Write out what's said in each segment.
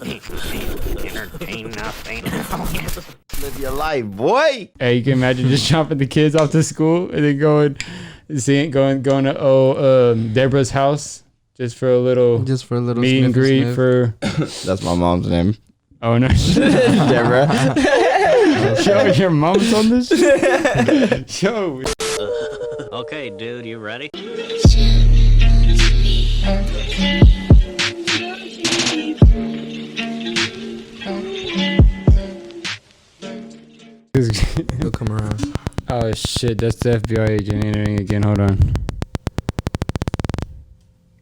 Entertain nothing. Live your life, boy. Hey, you can imagine just dropping the kids off to school and then going to Deborah's house just for a little meet and greet for. That's my mom's name. Oh no, Deborah. Show your mom's on this shit. Show. Okay, dude, you ready? He'll come around. Oh shit, that's the FBI agent entering again. Hold on.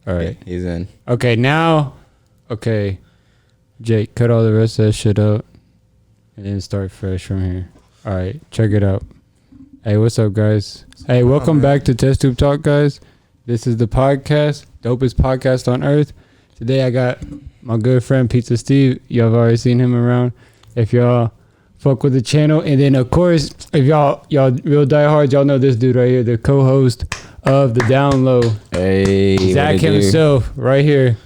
All right, He's in. okay, now, okay, Jake, cut all the rest of that shit out and then start fresh from here. All right, check it out. Hey, what's up, guys? Hey, welcome back to Test Tube Talk, guys. This is the podcast, dopest podcast on earth. Today I got my good friend Pizza Steve. Y'all have already seen him around. If y'all fuck with the channel, and then of course, if y'all real diehards, y'all know this dude right here, the co-host of the Down Low. Hey, Zach himself, right here.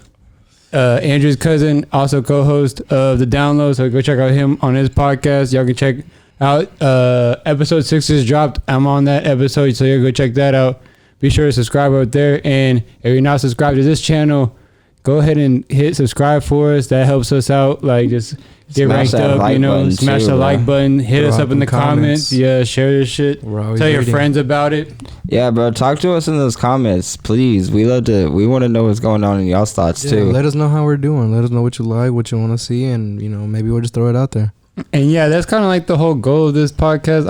Andrew's cousin, also co-host of the Down Low. So go check out him on his podcast. Y'all can check out episode 6 is dropped. I'm on that episode, so you go check that out. Be sure to subscribe out there, and if you're not subscribed to this channel, go ahead and hit subscribe for us. That helps us out. Like, just get ranked up, like, smash the like button, hit us up in the comments. Yeah, share this shit. Tell your friends about it. Yeah, bro, talk to us in those comments, please. We want to know what's going on in y'all's thoughts too. Let us know how we're doing. Let us know what you like, what you want to see, and maybe we'll just throw it out there. And yeah, that's kind of like the whole goal of this podcast.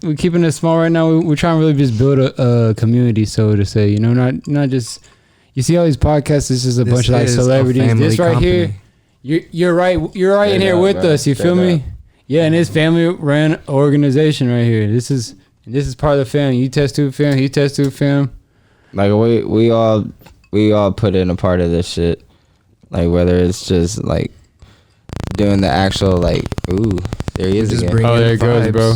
We're keeping it small right now. We're trying to really just build a community, so to say. Not just, you see all these podcasts. This is a bunch of like celebrities. This right here, you're right in here with us. You feel me? Yeah, and this family ran organization right here. This is part of the family. You Test Tube fam, he Test Tube fam. Like we all put in a part of this shit. Like whether it's just like doing the actual ooh, there he is again. Oh, there it goes, bro.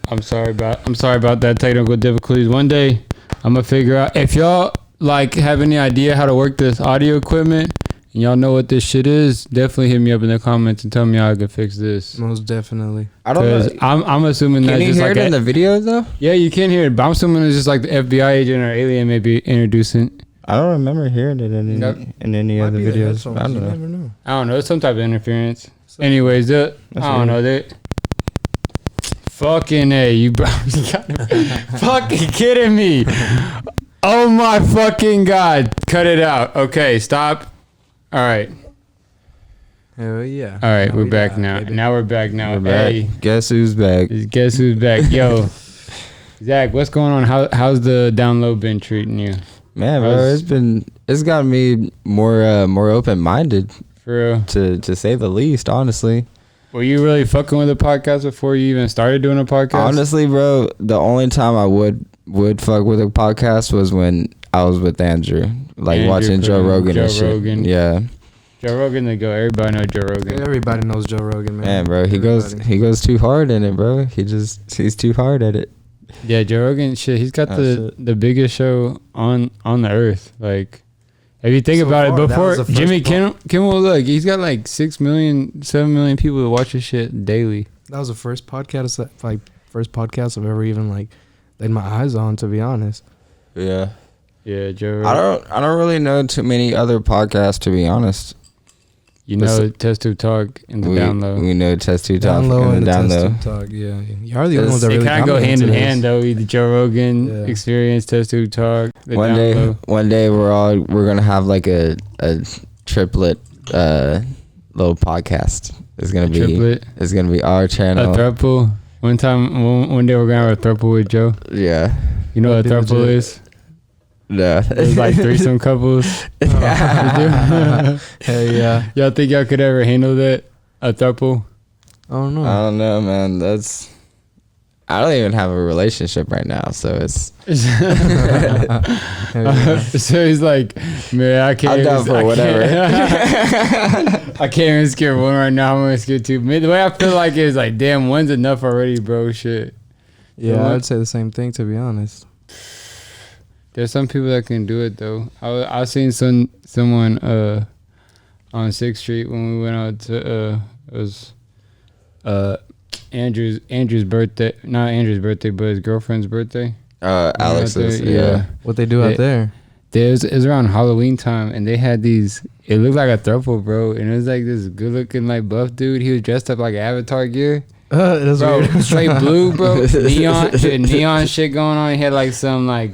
I'm sorry about that technical difficulties. One day I'm gonna figure out. If y'all have any idea how to work this audio equipment and y'all know what this shit is, definitely hit me up in the comments and tell me how I can fix this. Most definitely. I don't know. I'm assuming that just hear it in the video though? Yeah, you can hear it, but I'm assuming it's just like the FBI agent or alien maybe introducing. I don't remember hearing it in any other videos. I don't know. You never know. I don't know. It's some type of interference. Anyways, I don't know that. Fucking A, you fucking kidding me. Oh my fucking God. Cut it out. Okay, stop. All right. Hell yeah. All right, we're back now. Baby. Now we're back now. We're back. Hey. Guess who's back? Guess who's back? Yo, Zach, what's going on? How's the Down Low been treating you? Man, bro, it's got me more open-minded. For real. To say the least, honestly. Were you really fucking with a podcast before you even started doing a podcast? Honestly, bro, the only time I would fuck with a podcast was when I was with Andrew, watching Joe Rogan and shit. Yeah. Joe Rogan, they go. Everybody knows Joe Rogan. Everybody knows Joe Rogan, man. Man, bro, he goes too hard in it, bro. He's too hard at it. Yeah, Joe Rogan, shit, he's got the biggest show on the earth. Like, if you think about it, before Jimmy Kimmel, look, he's got 6 million, 7 million people that watch his shit daily. That was the first podcast I've ever even laid my eyes on, to be honest. Yeah. Yeah, Joe Rogan. I don't really know too many other podcasts, to be honest. You know Test Tube Talk and the Down Low. We know Test Tube Talk and the Down Low. Talk, yeah. You are the only ones that really kind of go hand in hand, though. The Joe Rogan experience, Test Tube Talk, the One day we're gonna have a triplet little podcast. It's gonna be our channel. A throuple. One day we're gonna have a throuple with Joe. Yeah. You know what a throuple is? No. It's threesome couples. Hell yeah. Y'all think y'all could ever handle that? A throuple? I don't know. I don't know, man. I don't even have a relationship right now, so it's. So he's like, man, I can't. I'm down for whatever. I can't even scare one right now. I'm gonna scare two. The way I feel like is damn, one's enough already, bro. Shit. Yeah, I'd say the same thing, to be honest. There's some people that can do it though. I seen someone on 6th Street when we went out to it was Andrew's birthday. Not Andrew's birthday, but his girlfriend's birthday. Alex's. Yeah. What they do out there? It was around Halloween time, and they had these. It looked like a throuple, bro, and it was like this good-looking like buff dude. He was dressed up like Avatar gear, That's bro. weird. Straight blue, bro. Neon shit going on. He had like some like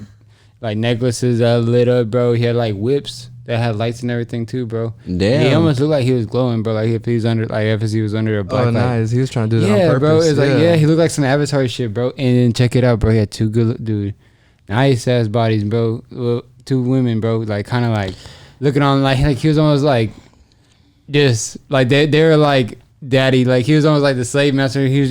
necklaces that lit up, bro. He had like whips that had lights and everything too, bro. Damn. He almost looked like he was glowing, bro. Like if he was under a black light. Nice. He was trying to do that on Yeah, purpose. bro. It's like he looked like some Avatar shit, bro. And then check it out, bro. He had two good dude, nice ass bodies, bro. Well, two women, bro. Like kind of like looking on like he was almost like just like they were like daddy. Like he was almost like the slave master. They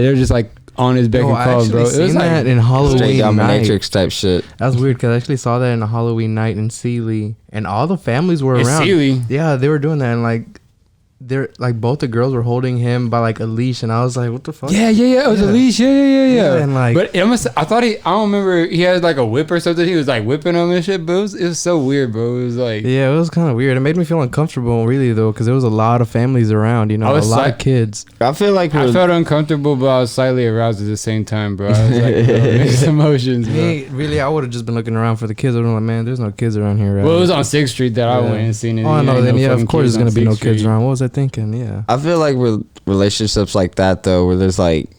were just like on his beck and call, bro. It was seen like that in Halloween Straight night. dominatrix type shit. That's weird because I actually saw that in a Halloween night in Sealy, and all the families were in around. Sealy. Yeah, they were doing that, and like they're like both the girls were holding him by like a leash, and I was like, "What the fuck?" Yeah. It was a leash. Yeah. And like, But it almost, I don't remember. He had like a whip or something. He was like whipping him and shit. But it was so weird, bro. It was like, yeah, it was kind of weird. It made me feel uncomfortable, really, though, because there was a lot of families around. You know, a lot of kids. I feel like I felt uncomfortable, but I was slightly aroused at the same time, bro. I was like, bro, mixed emotions, bro. Hey, really, I would have just been looking around for the kids. I would have been like, man, there's no kids around here. Right? Well, it was on 6th Street that I Yeah. went and seen it. Oh, no, then yeah, of fucking course kids there's gonna on be no 6th kids Street. around. What was I thinking? Yeah. I feel like relationships like that though, where there's like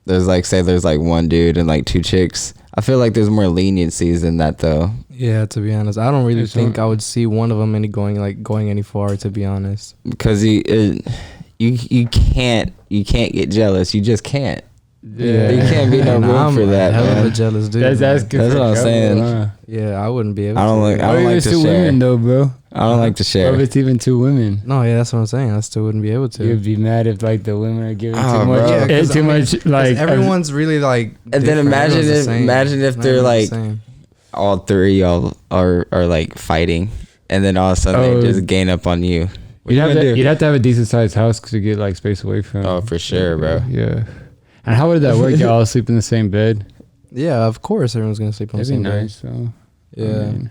one dude and like two chicks. I feel like there's more leniencies in that though. Yeah, to be honest, I don't really It's think hard. I would see one of them going any far. To be honest, Because you can't get jealous. You just can't. Yeah. There can't be no And room for that, hell of man. a jealous dude. That's man. asking That's for what I'm trouble, saying. huh? Yeah, I wouldn't be able. I don't to. like. I What don't if like it's to two share. women though, bro? I don't like to What if share. it's even two women? No, yeah, that's what I'm saying. I still wouldn't be able to. You'd be mad if like the women are giving Oh, too much. bro. Yeah, 'cause, too I mean, much like everyone's really like. And then different. imagine Everyone's the if same. imagine if Not they're even the like same. all three y'all are like fighting, and then all of a sudden Oh. they just gain up on you. What You'd you have, gonna do? you'd have to have a decent sized house to get like space away from. Oh, for sure, bro. Yeah. And how would that work? Y'all all sleep in the same bed? Yeah, of course, everyone's gonna sleep on the That'd be same bed. nice. So Yeah. I mean,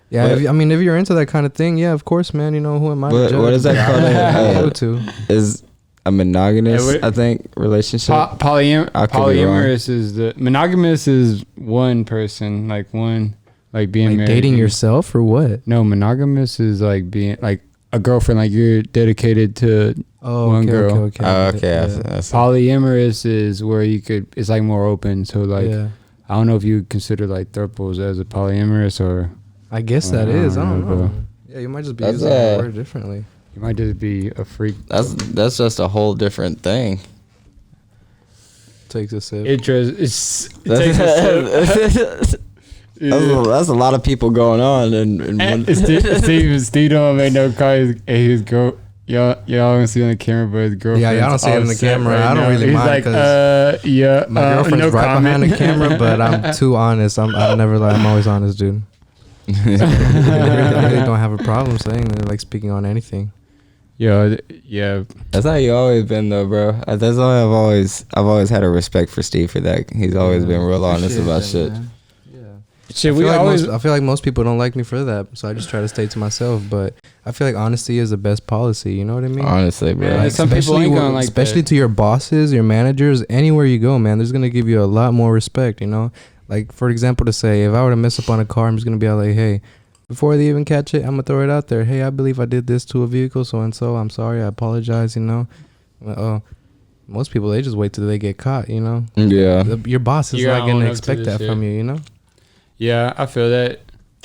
Yeah, But- if you're into that kind of thing, yeah, of course, man. You know, who am I? to What- judge? what is that But called? I wouldn't be able to. Is a monogamous, Hey, what- I think, relationship. I could be wrong. Polyamorous is the monogamous is one person, like one, like being Like married. dating yourself or what? No, monogamous is like being like a girlfriend, like you're dedicated to. Oh, One okay, girl. okay, Oh, okay. okay. Yeah. That's- Polyamorous is where you could. It's like more open. So like, Yeah. I don't know if you would consider like thruples as a polyamorous, or I guess that is. I don't know. bro. Yeah, you might just be That's using that word differently. you might just be a freak. That's just a whole different thing. Takes a sip. It's That's, that's a lot of people going on in one. Steve don't make no call. His girl. Y'all don't see on the camera, but his girlfriend. Yeah, y'all don't see it on the camera. I don't really He's mind like, 'cause yeah. My girlfriend's no right comment. behind the camera, but I'm too honest. I'm never like I'm always honest, dude. I really don't have a problem saying that, like speaking on anything. Yeah. That's how you always been though, bro. That's why I've always had a respect for Steve for that. He's always been real honest about shit. Man. Yeah. Shit, I we feel, like always. I feel like most people don't like me for that, so I just try to stay to myself. But I feel like honesty is the best policy. You know what I mean? Honestly, bro. Yeah, some people ain't gonna like especially that. to your bosses, your managers, anywhere you go, man. There's gonna give you a lot more respect. You know, like for example, to say if I were to mess up on a car, I'm just gonna be like, hey, before they even catch it, I'm gonna throw it out there. Hey, I believe I did this to a vehicle, so and so. I'm sorry. I apologize. You know. Oh, most people they just wait till they get caught. You know. Yeah. Your boss is You not gotta own gonna up to expect this that from shit. you. You know. Yeah, I feel that.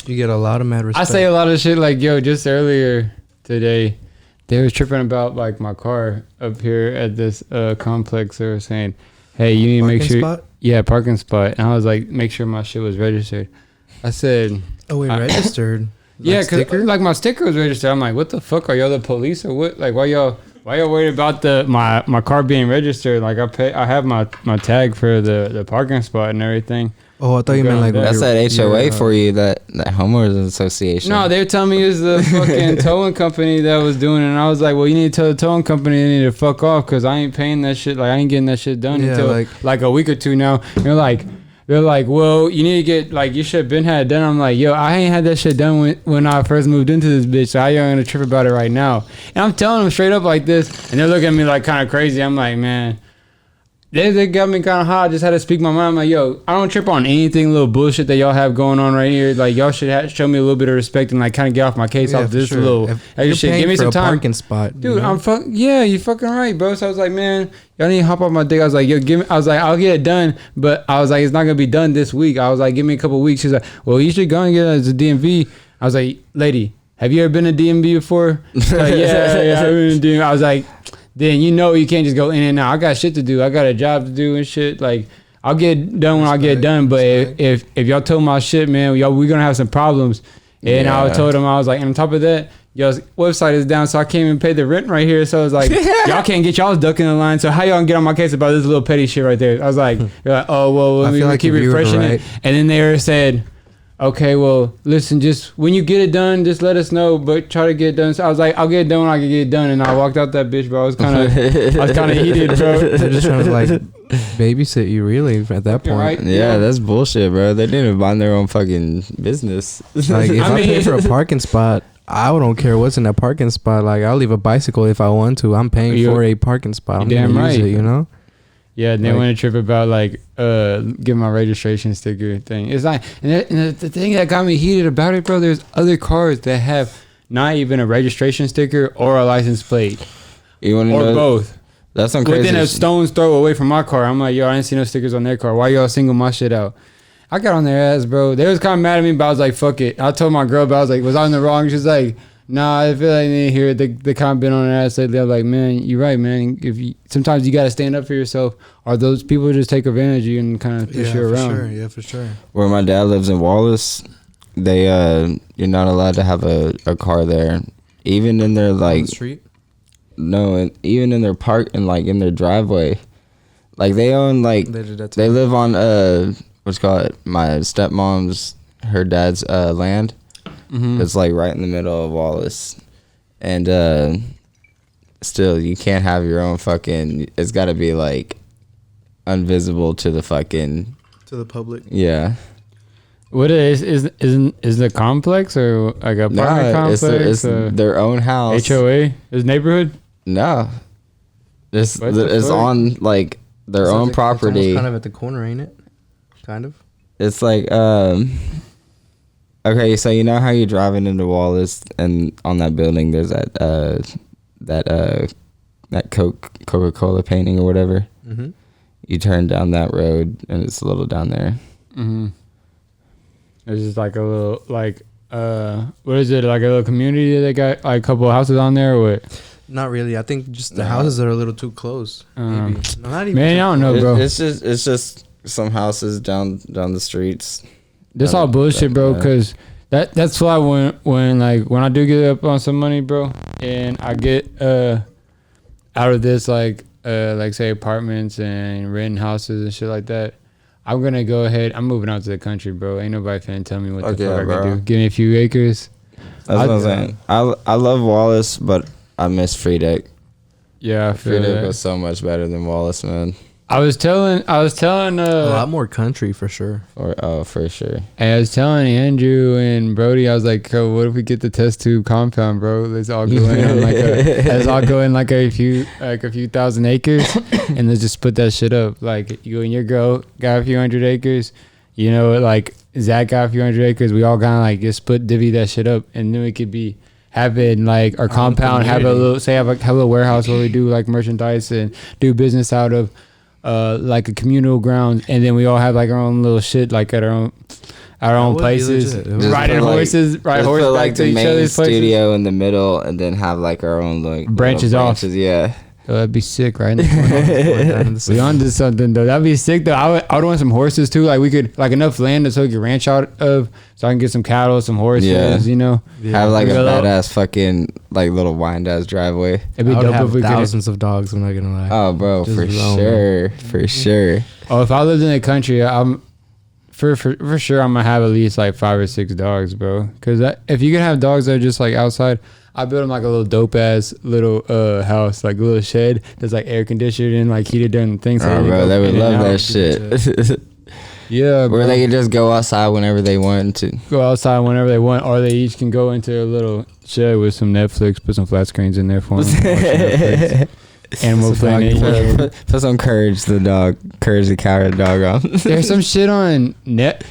You get a lot of mad I respect. say a lot of shit like, yo, just earlier today, they was tripping about like my car up here at this complex. They were saying, hey, you need to make Parking sure. spot? Yeah, parking spot. And I was like, make sure my shit was registered. I said, Oh, wait, I- registered. yeah, Like because sticker? like my sticker was registered. I'm like, what the fuck? Are y'all the police or what? Like, why y'all worried about my car being registered? Like, I have my tag for the parking spot and everything. Oh, I thought you meant like That's your- that HOA your, for you, that homeowners association. No, they were telling me it was the fucking towing company that was doing it. And I was like, well, you need to tell the towing company they need to fuck off because I ain't paying that shit. Like, I ain't getting that shit done Yeah, until like a week or two now. And they're like, they're like, well, you need to get, like, you should have been had it done. I'm like, yo, I ain't had that shit done when I first moved into this bitch, so I ain't gonna trip about it right now. And I'm telling them straight up like this, and they're looking at me like kind of crazy. I'm like, man, they got me kind of hot. I just had to speak my mind. I'm like, yo, I don't trip on anything little bullshit that y'all have going on right here. Like, y'all should show me a little bit of respect and like kind of get off my case off this little extra shit. Give me some time. Parking spot, dude. Yeah, you fucking right, bro. So I was like, man, y'all need to hop off my dick. I was like, yo, I was like, I'll get it done, but I was like, it's not gonna be done this week. I was like, give me a couple weeks. She's like, well, you should go and get it as a DMV. I was like, lady, have you ever been to DMV before? Like, yeah, I've been to DMV. I was like, then you know you can't just go in and out. I got shit to do. I got a job to do and shit. Like, I'll get done when I get done. But if y'all told my shit, man, we're gonna have some problems. And I told them, I was like, and on top of that, y'all's website is down, so I can't even pay the rent right here. So it's like, y'all can't get y'all's duck in the line. So how y'all gonna get on my case about this little petty shit right there? I was like, you're like, oh well, let me keep refreshing it. And then they said, okay, well, listen, just when you get it done, just let us know, but try to get it done. So I was like, I'll get it done when I can get it done. And I walked out that bitch, bro. I was kind of heated, bro. They're just trying to like babysit you, really, at that point. Right? Yeah, that's bullshit, bro. They didn't even mind their own fucking business. Like, if I pay for a parking spot, I don't care what's in that parking spot. Like, I'll leave a bicycle if I want to. I'm paying for a parking spot. I'm damn gonna right. use it, you know? Yeah, and they went a trip about like getting my registration sticker thing. It's like, and the thing that got me heated about it, bro. There's other cars that have not even a registration sticker or a license plate, You want to or know? both. That's some crazy. Within a stone's throw away from my car. I'm like, yo, I didn't see no stickers on their car. Why y'all single my shit out? I got on their ass, bro. They was kind of mad at me, but I was like, fuck it. I told my girl, but I was like, was I in the wrong? She's like, nah, I feel like I need to hear it. They kind of been on their ass lately. I'm like, man, you're right, man. Sometimes you got to stand up for yourself, or those people just take advantage of you and kind of push you around. Sure. Yeah, for sure. Where my dad lives in Wallace, they you're not allowed to have a car there, even in their like on the street. No, and even in their park and like in their driveway, like they own like they live on what's called my stepmom's her dad's land. Mm-hmm. It's like right in the middle of Wallace, and still you can't have your own fucking. It's got to be like invisible to the fucking to the public. Yeah. What is the complex or like a apartment complex? It's their own house. HOA? Is neighborhood? No. It's on like their own property. It's kind of at the corner, ain't it? Kind of. It's like okay, so you know how you're driving into Wallace and on that building there's that Coca-Cola painting or whatever. Mm-hmm. You turn down that road and it's a little down there. Mm-hmm. It's just like a little like what is it, like a little community that they got like a couple of houses on there or what? Not really. I think just the houses are a little too close. Maybe. No, not even. Man, I don't know, bro. It's just some houses down the streets. That's all bullshit, bro. Cause that's why when I do get up on some money, bro, and I get out of this like say apartments and renting houses and shit like that, I'm gonna go ahead. I'm moving out to the country, bro. Ain't nobody finna tell me what the fuck I can do. Give me a few acres. That's what I'm saying. I love Wallace, but I miss Free-Deck. Yeah, Free-Deck was so much better than Wallace, man. I was telling a lot more country for sure. For sure. I was telling Andrew and Brody, I was like, "Oh, what if we get the test tube compound, bro? Let's all go in on like a few thousand acres, and let's just put that shit up. Like you and your girl got a few hundred acres, you know, like Zach got a few hundred acres. We all kind of like just divvy that shit up, and then we could be having like our compound, have a little warehouse where we do like merchandise and do business out of. Like a communal ground, and then we all have like our own little shit, like at our own places, riding horses, ride horseback to each other's places. Studio in the middle, and then have like our own like branches off. Yeah, oh, that'd be sick, right? We onto something though. That'd be sick though. I would want some horses too. Like we could like enough land so we could ranch out of, so I can get some cattle, some horses. You know, have like a badass fucking like little wind ass driveway. It'd be dope if we could thousands of dogs. I'm not gonna lie. Oh, bro, for sure. Oh, if I lived in the country, I'm for sure I'm gonna have at least like 5 or 6 dogs, bro. Because if you can have dogs that are just like outside. I built him like a little dope ass little house, like a little shed that's like air conditioned and like heated during things. Oh, bro, they would love that shit. Yeah, Where bro. they could just go outside whenever they want to. Go outside whenever they want, or they each can go into a little shed with some Netflix, put some flat screens in there for them. Animal Planet. Put some Courage the Coward dog on. There's some shit on net.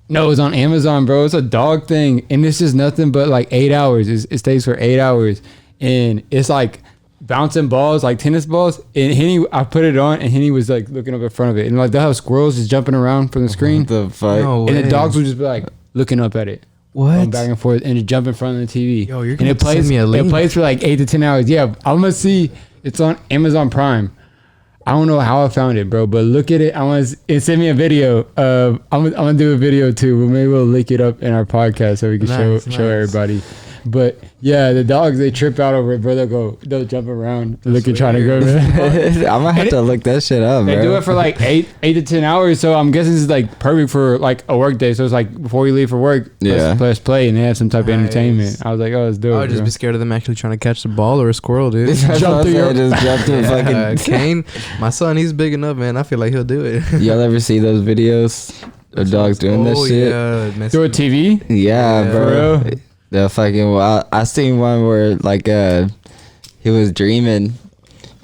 No, it's on Amazon, bro. It's a dog thing, and this is nothing but like 8 hours. It stays for 8 hours, and it's like bouncing balls, like tennis balls. And I put it on, and Henny was like looking up in front of it, and like they'll have squirrels just jumping around from the screen. What the fuck? No And the way. dogs would just be like looking up at it. What? Going back and forth, and it jump in front of the TV. Yo, you're and gonna it plays. send me a It link. plays for like 8 to 10 hours. Yeah, I'm gonna see. It's on Amazon Prime. I don't know how I found it, bro, but look at it. It sent me a video. I'm gonna do a video too, but maybe we'll link it up in our podcast so we can Nice. show everybody. But yeah, the dogs, they trip out over it, bro. They'll jump around, looking, trying to go. I might have to look that shit up, They bro. do it for like 8 to 10 hours, so I'm guessing it's like perfect for like a work day. So it's like before you leave for work, press play, and they have some type of entertainment. I was like, oh, it's dope. I would just bro. be scared of them actually trying to catch the ball or a squirrel, dude. That's Jump what I through said, your- just jump through fucking. Kane, my son, he's big enough, man. I feel like he'll do it. Y'all ever see those videos of dogs doing that shit? Yeah, Through a TV? Yeah, Yeah. bro. For real? The fucking. Well, I seen one where like he was dreaming.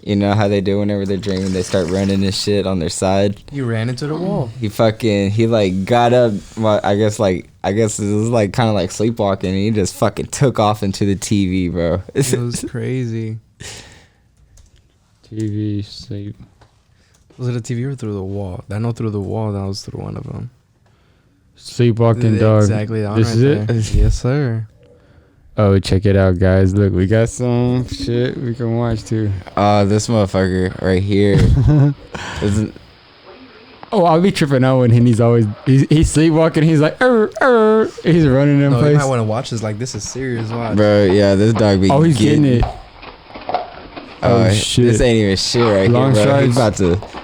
You know how they do whenever they're dreaming, they start running and shit on their side. You ran into the wall. He like got up. Well, I guess it was like kind of like sleepwalking, and he just fucking took off into the TV, bro. It was crazy. TV, sleep. Was it a TV or through the wall? I know through the wall. That was through one of them. Sleepwalking dog. Exactly. That one This right is it? there. Yes, sir. Oh, check it out, guys. Look, we got some shit we can watch too. This motherfucker right here. Oh, I'll be tripping out when he's sleepwalking. He's like, he's running in No, you place. might want to watch this. Like, this is serious. Watch. Bro, yeah, this dog be Oh, he's getting it. Oh, Oh, shit. This ain't even shit right Long here, bro. He's strides. about to.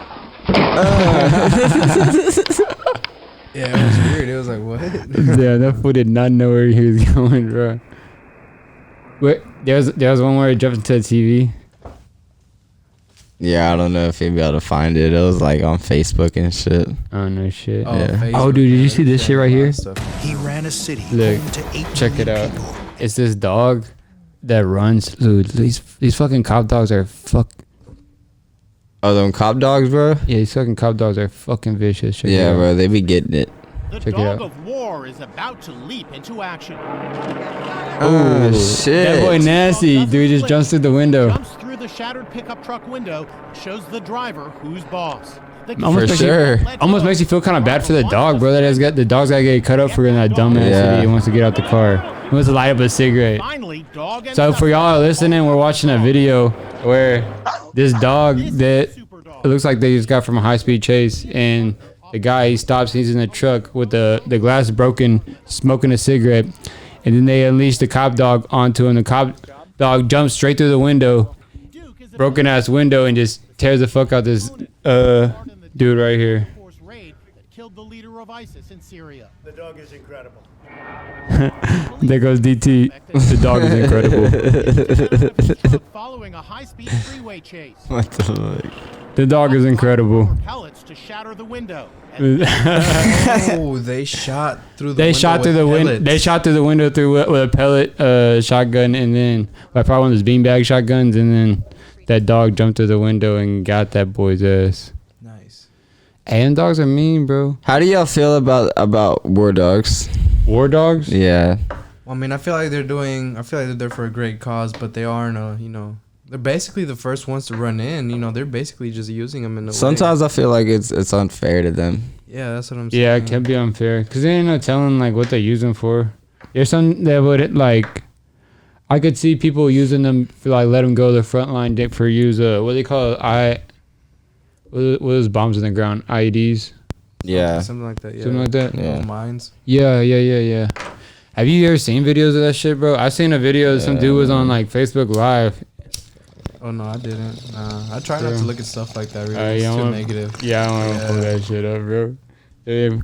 Yeah, it was weird. It was like, what? Yeah, that fool did not know where he was going, bro. Wait, there was one where he jumped into the TV. Yeah, I don't know if he'd be able to find it. It was like on Facebook and shit. Oh, no shit. Yeah. Facebook, Oh, dude, did you see this shit right here? He ran a city Look, home to 8 check it million out. people. It's this dog that runs. Dude, these fucking cop dogs are Oh, them cop dogs, bro? Yeah, these fucking cop dogs are fucking vicious. Check it Yeah, out. bro, they be getting it. The Check it dog out. of war is about to leap into action. Oh, shit. That boy nasty, dude, just jumps through the window. Jumps through the shattered pickup truck window, shows the driver who's boss. The Almost For makes sure. You, almost makes you feel kind of bad for the dog, bro. The dog's gotta get cut up for that dumbass Yeah. idiot who wants to get out the car. He wants to light up a cigarette. Finally, dog ends So up- for y'all listening, we're watching a video where this dog that it looks like they just got from a high-speed chase, and the guy, he stops, he's in the truck with the glass broken, smoking a cigarette, and then they unleash the cop dog onto him. The cop dog jumps straight through the window, broken ass window, and just tears the fuck out this dude right here. Force raid that killed the leader of ISIS in Syria. The dog is incredible. There goes DT. The dog is incredible. Following a high-speed freeway chase. What the fuck? The dog is incredible. Pellets to shatter the window. Oh, they shot through the They window shot through the with window. pellets. They shot through the window with a pellet shotgun, and then probably one of those beanbag shotguns, and then that dog jumped through the window and got that boy's ass. Nice. And dogs are mean, bro. How do y'all feel about war dogs? War dogs? Yeah. Well, I mean, I feel like they're there for a great cause, but they aren't, they're basically the first ones to run in. They're basically just using them in a way. Sometimes I feel like it's unfair to them. Yeah, that's what I'm saying. Yeah, it can be unfair because they ain't no telling like what they use them for. There's some that would like. I could see people using them for like let them go to the front line for use what do they call it? What are those bombs in the ground? IEDs. Yeah. Something like that. Yeah. Something like that? Yeah. Mines. Yeah. Have you ever seen videos of that shit, bro? I seen a video. Some dude was on like Facebook Live. Oh no, I didn't. I try not to look at stuff like that. Really, Yeah, it's I too wanna- negative. Yeah, I don't want to Yeah. pull that shit up, bro.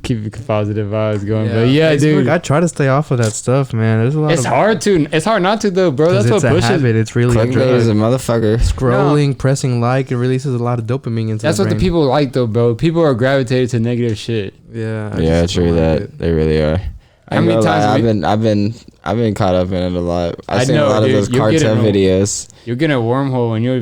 Keep positive vibes going. Yeah, But yeah, Facebook, dude. I try to stay off of that stuff, man. There's a lot It's of hard to. It's hard not to though, bro. That's what it's a pushes. habit. It's really a Clickbait is a drug. motherfucker. Scrolling, pressing like, it releases a lot of dopamine into That's the what the brain. people like though, bro. People are gravitated to negative shit. Yeah. I Yeah, just true don't like that. it. They really are. How many times I've been caught up in it a lot. I I've seen know, a lot dude. of those You'll get cartel it, videos. You'll get a wormhole and you'll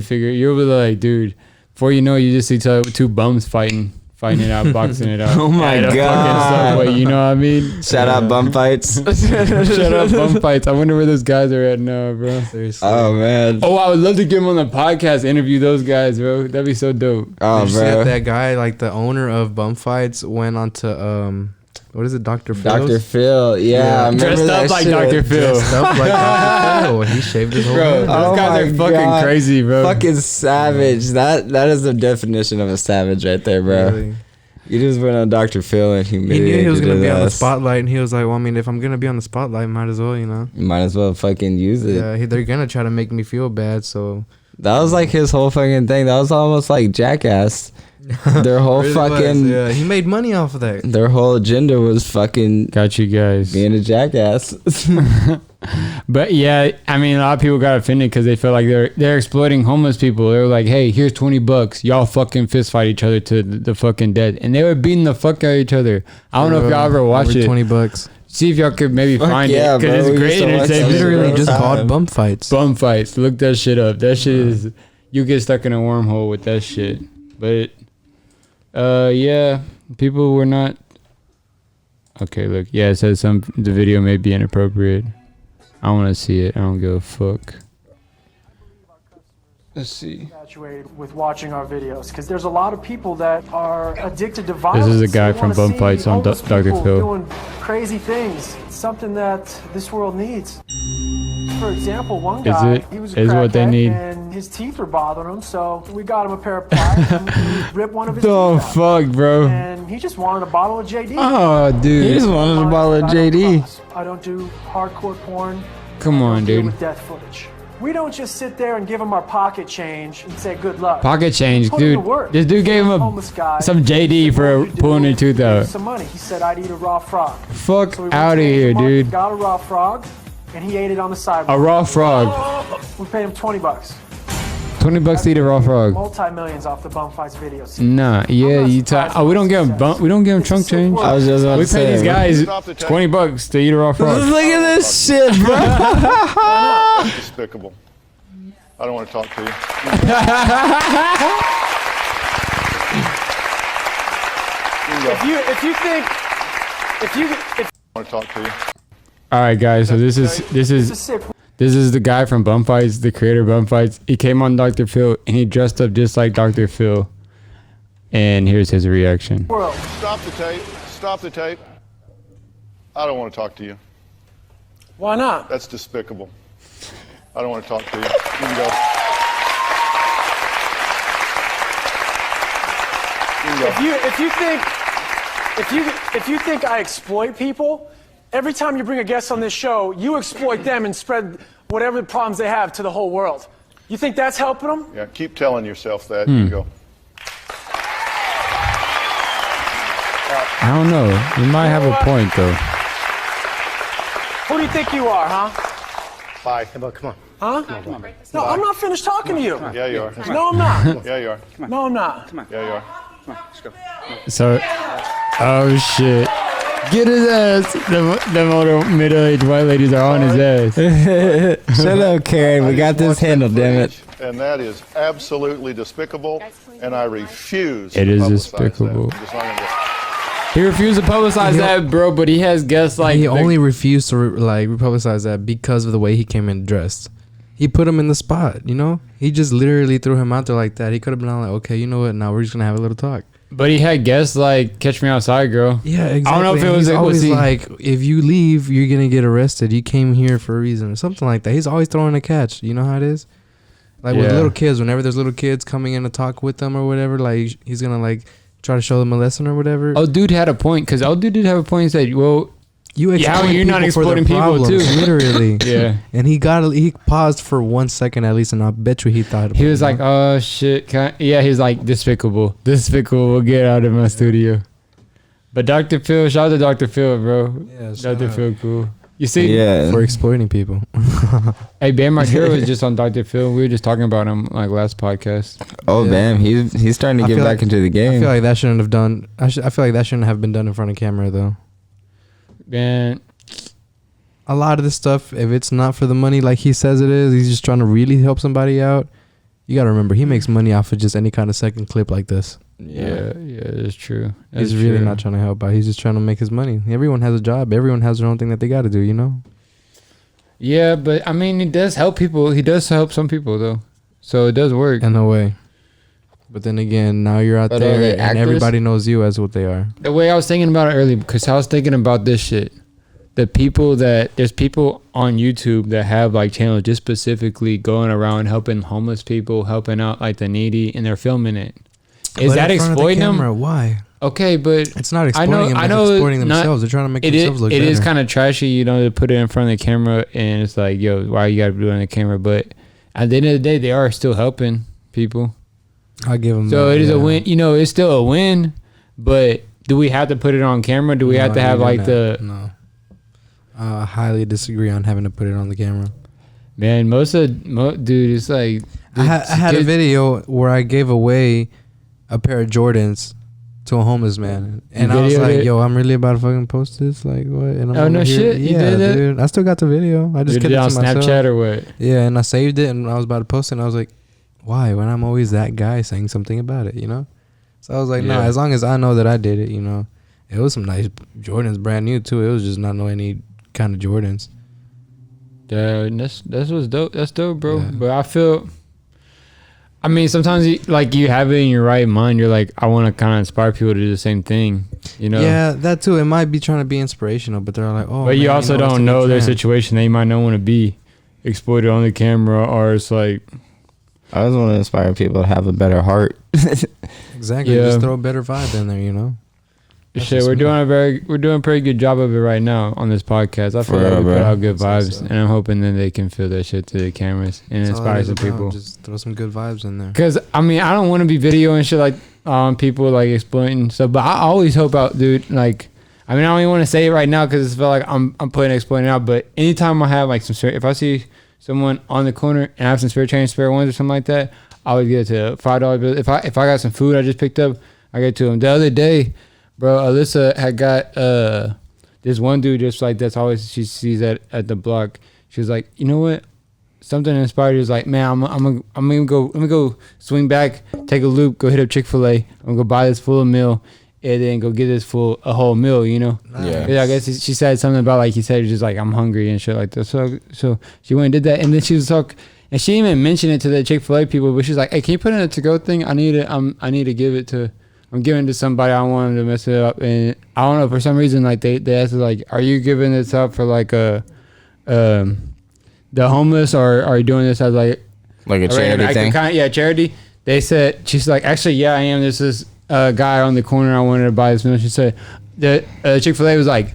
be like, dude. Before you know, you just see two bums fighting it out, boxing it out. Oh my at a fucking God. Subway, you know what I mean? Shout out bum fights. Shut up, bum fights. I wonder where those guys are at now, bro. Seriously. Oh man. Oh, I would love to get them on the podcast, interview those guys, bro. That'd be so dope. Oh, Did you see bro. that guy, like the owner of Bum Fights, went on to what is it, Dr. Phil? Dr. Phil. Yeah, I remember Dressed that up like shit. Dr. Phil. Dressed up like Dr. Phil. He shaved his whole Bro, head. those Oh guys my are fucking God. crazy, bro. Fucking savage. That is the definition of a savage right there, bro. Really. You just went on Dr. Phil and He humiliated knew he was gonna be on the us. spotlight, and he was like, "Well, I mean, if I'm gonna be on the spotlight, might as well, you know." You might as well fucking use it. Yeah, they're gonna try to make me feel bad, so That was like his whole fucking thing. That was almost like Jackass. Their whole Really fucking was, yeah, he made money off of that. their whole agenda was fucking Got you guys. being a jackass. But yeah, I mean, a lot of people got offended because they felt like they're exploiting homeless people. They were like, "Hey, here's $20. Y'all fucking fist fight each other to the fucking death," and they were beating the fuck out of each other. I don't know if y'all ever watched it. $20. See if y'all could maybe Fuck find yeah, it because bro. it's We great used to watch that It's entertainment. shit literally all just the called time. bum fights. Bum fights. Look that shit up. That shit is you get stuck in a wormhole with that shit. But yeah, people were not. Okay, look. Yeah, it says the video may be inappropriate. I want to see it. I don't give a fuck. Let's see. Infatuated with watching our videos because there's a lot of people that are addicted to violence. This is a guy They from wanna Bum see Fights on homeless Dr. people Phil. doing crazy things. It's something that this world needs. For example, one guy, he was a is what they crackhead need. and his teeth were bothering him, so we got him a pair of pliers and we ripped one of his Oh teeth out. fuck, bro. And he just wanted a bottle of JD. Oh, He dude. just wanted a bottle of I don't JD. cross. I don't do hardcore porn. Come I on, don't deal dude. with death footage. We don't just sit there and give him our pocket change and say good luck. Pocket change, Put him to dude. work. This dude gave him Homeless guy. some JD for What did you pulling do? a tooth Give out. him some money. He said I'd eat a raw frog. Fuck So we went out of to here, Asian market, dude. Got a raw frog, and he ate it on the sidewalk. A raw frog. We paid him $20. $20 to eat a raw frog. Multi-millions off the Bum Fights videos. Nah, yeah, you talk. Oh, we don't give him we don't give him chunk change. I was just about We to pay say. these guys Stop the tape. $20 to eat a raw frog. Look at this shit, bro. That's despicable. I don't want to talk to you. If you I want to talk to you. All right, guys. So this is it's a sick the guy from Bum Fights, the creator of Bum Fights. He came on Dr. Phil and he dressed up just like Dr. Phil. And here's his reaction. world. Stop the tape. Stop the tape. I don't want to talk to you. Why not? That's despicable. I don't want to talk to you. You can go. You can go. If you think I exploit people, every time you bring a guest on this show, you exploit them and spread whatever problems they have to the whole world. You think that's helping them? Yeah, keep telling yourself that. You can go. I don't know. You might have a point though. Who do you think you are, huh? Bye. Huh? No, I'm not finished talking to you. Yeah, you are. No, I'm not. Yeah, you are. No, I'm not. Yeah, you are. So, oh shit. Get his ass. Them older middle-aged white ladies are on his ass. Shut up, Karen. We got this handled, damn it. And that is absolutely despicable, and I refuse It to is publicize despicable. that. I'm just not gonna do it. He refused to publicize that, bro, but he has guests like... He only refused to republicize that because of the way he came in dressed. He put him in the spot, you know? He just literally threw him out there like that. He could have been like, okay, you know what? Now we're just going to have a little talk. But he had guests like Catch Me Outside, girl. Yeah, exactly. I don't know if it And was... he's always was he- like, if you leave, you're going to get arrested. You came here for a reason or something like that. He's always throwing a catch. You know how it is? Like with Yeah. little kids, whenever there's little kids coming in to talk with them or whatever, like he's going to like try to show them a lesson or whatever. Oh, dude had a point, because dude did have a point. He said, well, You Yeah, exploit you're not people for their exploiting people, problems, too. literally. yeah. And he paused for 1 second at least, and I bet you he thought. He was you like, know? oh, shit. Yeah, he's like, despicable. Despicable. Get out of my studio. But Dr. Phil, shout out to Dr. Phil, bro. Yeah, Dr. Phil, cool. You see, for exploiting people. hey, Bam Margera was just on Dr. Phil. We were just talking about him like last podcast. Oh, Bam, he's starting to get back into the game. I feel like that shouldn't have done. I feel like that shouldn't have been done in front of camera though. Man, a lot of this stuff, if it's not for the money like he says it is, he's just trying to really help somebody out. You gotta remember, he makes money off of just any kind of second clip like this. Yeah, that's true. He's really not trying to help out. He's just trying to make his money. Everyone has a job. Everyone has their own thing that they got to do, you know? Yeah, but I mean, he does help people. He does help some people, though. So it does work. In a way. But then again, now you're out there and everybody knows you as what they are. The way I was thinking about it earlier, because I was thinking about this shit. There's people on YouTube that have like channels just specifically going around helping homeless people, helping out like the needy, and they're filming it. Is that exploiting them? Why? Okay, but it's not exploiting them. It's exploiting themselves. They're trying to make themselves look better. It is kind of trashy, you know, to put it in front of the camera, and it's like, yo, why you gotta do it on the camera? But at the end of the day, they are still helping people. I give them. So it is a win. You know, it's still a win. But do we have to put it on camera? Do we have to have like the? No. I highly disagree on having to put it on the camera. Man, dude, it's like. Dude, I had a video where I gave away a pair of Jordans to a homeless man, and I was like, "Yo, I'm really about to fucking post this." Like, what? And I'm no shit, you did that, dude. I still got the video. I just kept it on to myself. Snapchat or what? Yeah, and I saved it, and I was about to post it, and I was like, "Why? When I'm always that guy saying something about it, you know?" So I was like, "No, as long as I know that I did it, you know." It was some nice Jordans, brand new too. It was just not any kind of Jordans. Yeah, that's what's dope. That's dope, bro. Yeah. But I feel. I mean, sometimes you have it in your right mind. You're like, I want to kind of inspire people to do the same thing, you know? Yeah, that too. It might be trying to be inspirational, but they're like, oh. But you also don't know their situation. They might not want to be exploited on the camera, or it's like. I just want to inspire people to have a better heart. Exactly. Yeah. Just throw a better vibe in there, you know? Shit, we're doing a pretty good job of it right now on this podcast. I feel like we put out good vibes, and I'm hoping that they can feel that shit to the cameras and inspire some people. Just throw some good vibes in there. Because I mean, I don't want to be videoing shit like people like exploiting stuff, but I always hope out, dude. Like, I mean, I don't even want to say it right now because it felt like I'm putting exploiting out. But anytime I have like if I see someone on the corner and I have some spare ones or something like that, I would get it to $5 bill. If I got some food I just picked up, I get it to them. The other day. Bro, Alyssa had got this one dude just like that's always she sees at the block. She was like, you know what? Something inspired her. Was like, man, I'm gonna go swing back, take a loop, go hit up Chick-fil-A. I'm gonna go buy this full meal, and then go get this a whole meal. You know? Nice. Yeah. I guess she said something about like he said just like I'm hungry and shit like that. So she went and did that, and then she was talking. And she didn't even mention it to the Chick-fil-A people, but she's like, hey, can you put in a to-go thing? I need to give it to. I'm giving it to somebody. I don't want them to mess it up, and I don't know, for some reason like they asked like, are you giving this up for like the homeless, or are you doing this as like a charity thing? Charity. They said, she's like, actually, yeah, I am. This is a guy on the corner. I wanted to buy this meal. She said the Chick-fil-A was like,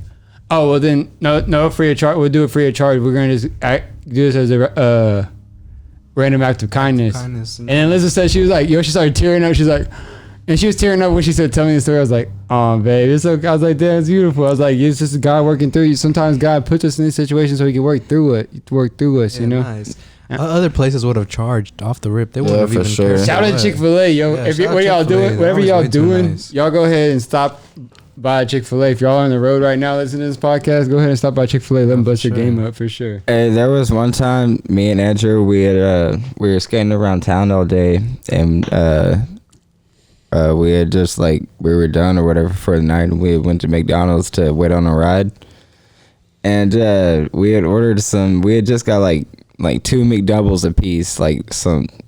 oh well, then no free of charge. We'll do it free of charge. We're gonna just do this as a random act of kindness. And then Liza said she was like, yo, she started tearing up. She's like. And she was tearing up when she said, tell me the story. I was like, oh, babe. It's okay. I was like, damn, it's beautiful. I was like, it's just God working through you. Sometimes God puts us in these situations so he can work through us, you know? Nice. Other places would have charged off the rip. They wouldn't have even cared. Shout out to Chick-fil-A, yo. What y'all doing, whatever y'all doing, y'all go ahead and stop by Chick-fil-A. If y'all are on the road right now listening to this podcast, go ahead and stop by Chick-fil-A. Let them bust your game up for sure. Hey, there was one time, me and Andrew, we were skating around town all day, and we had just we were done or whatever for the night, and we went to McDonald's to wait on a ride, and we had ordered we had just got like 2 McDoubles a piece,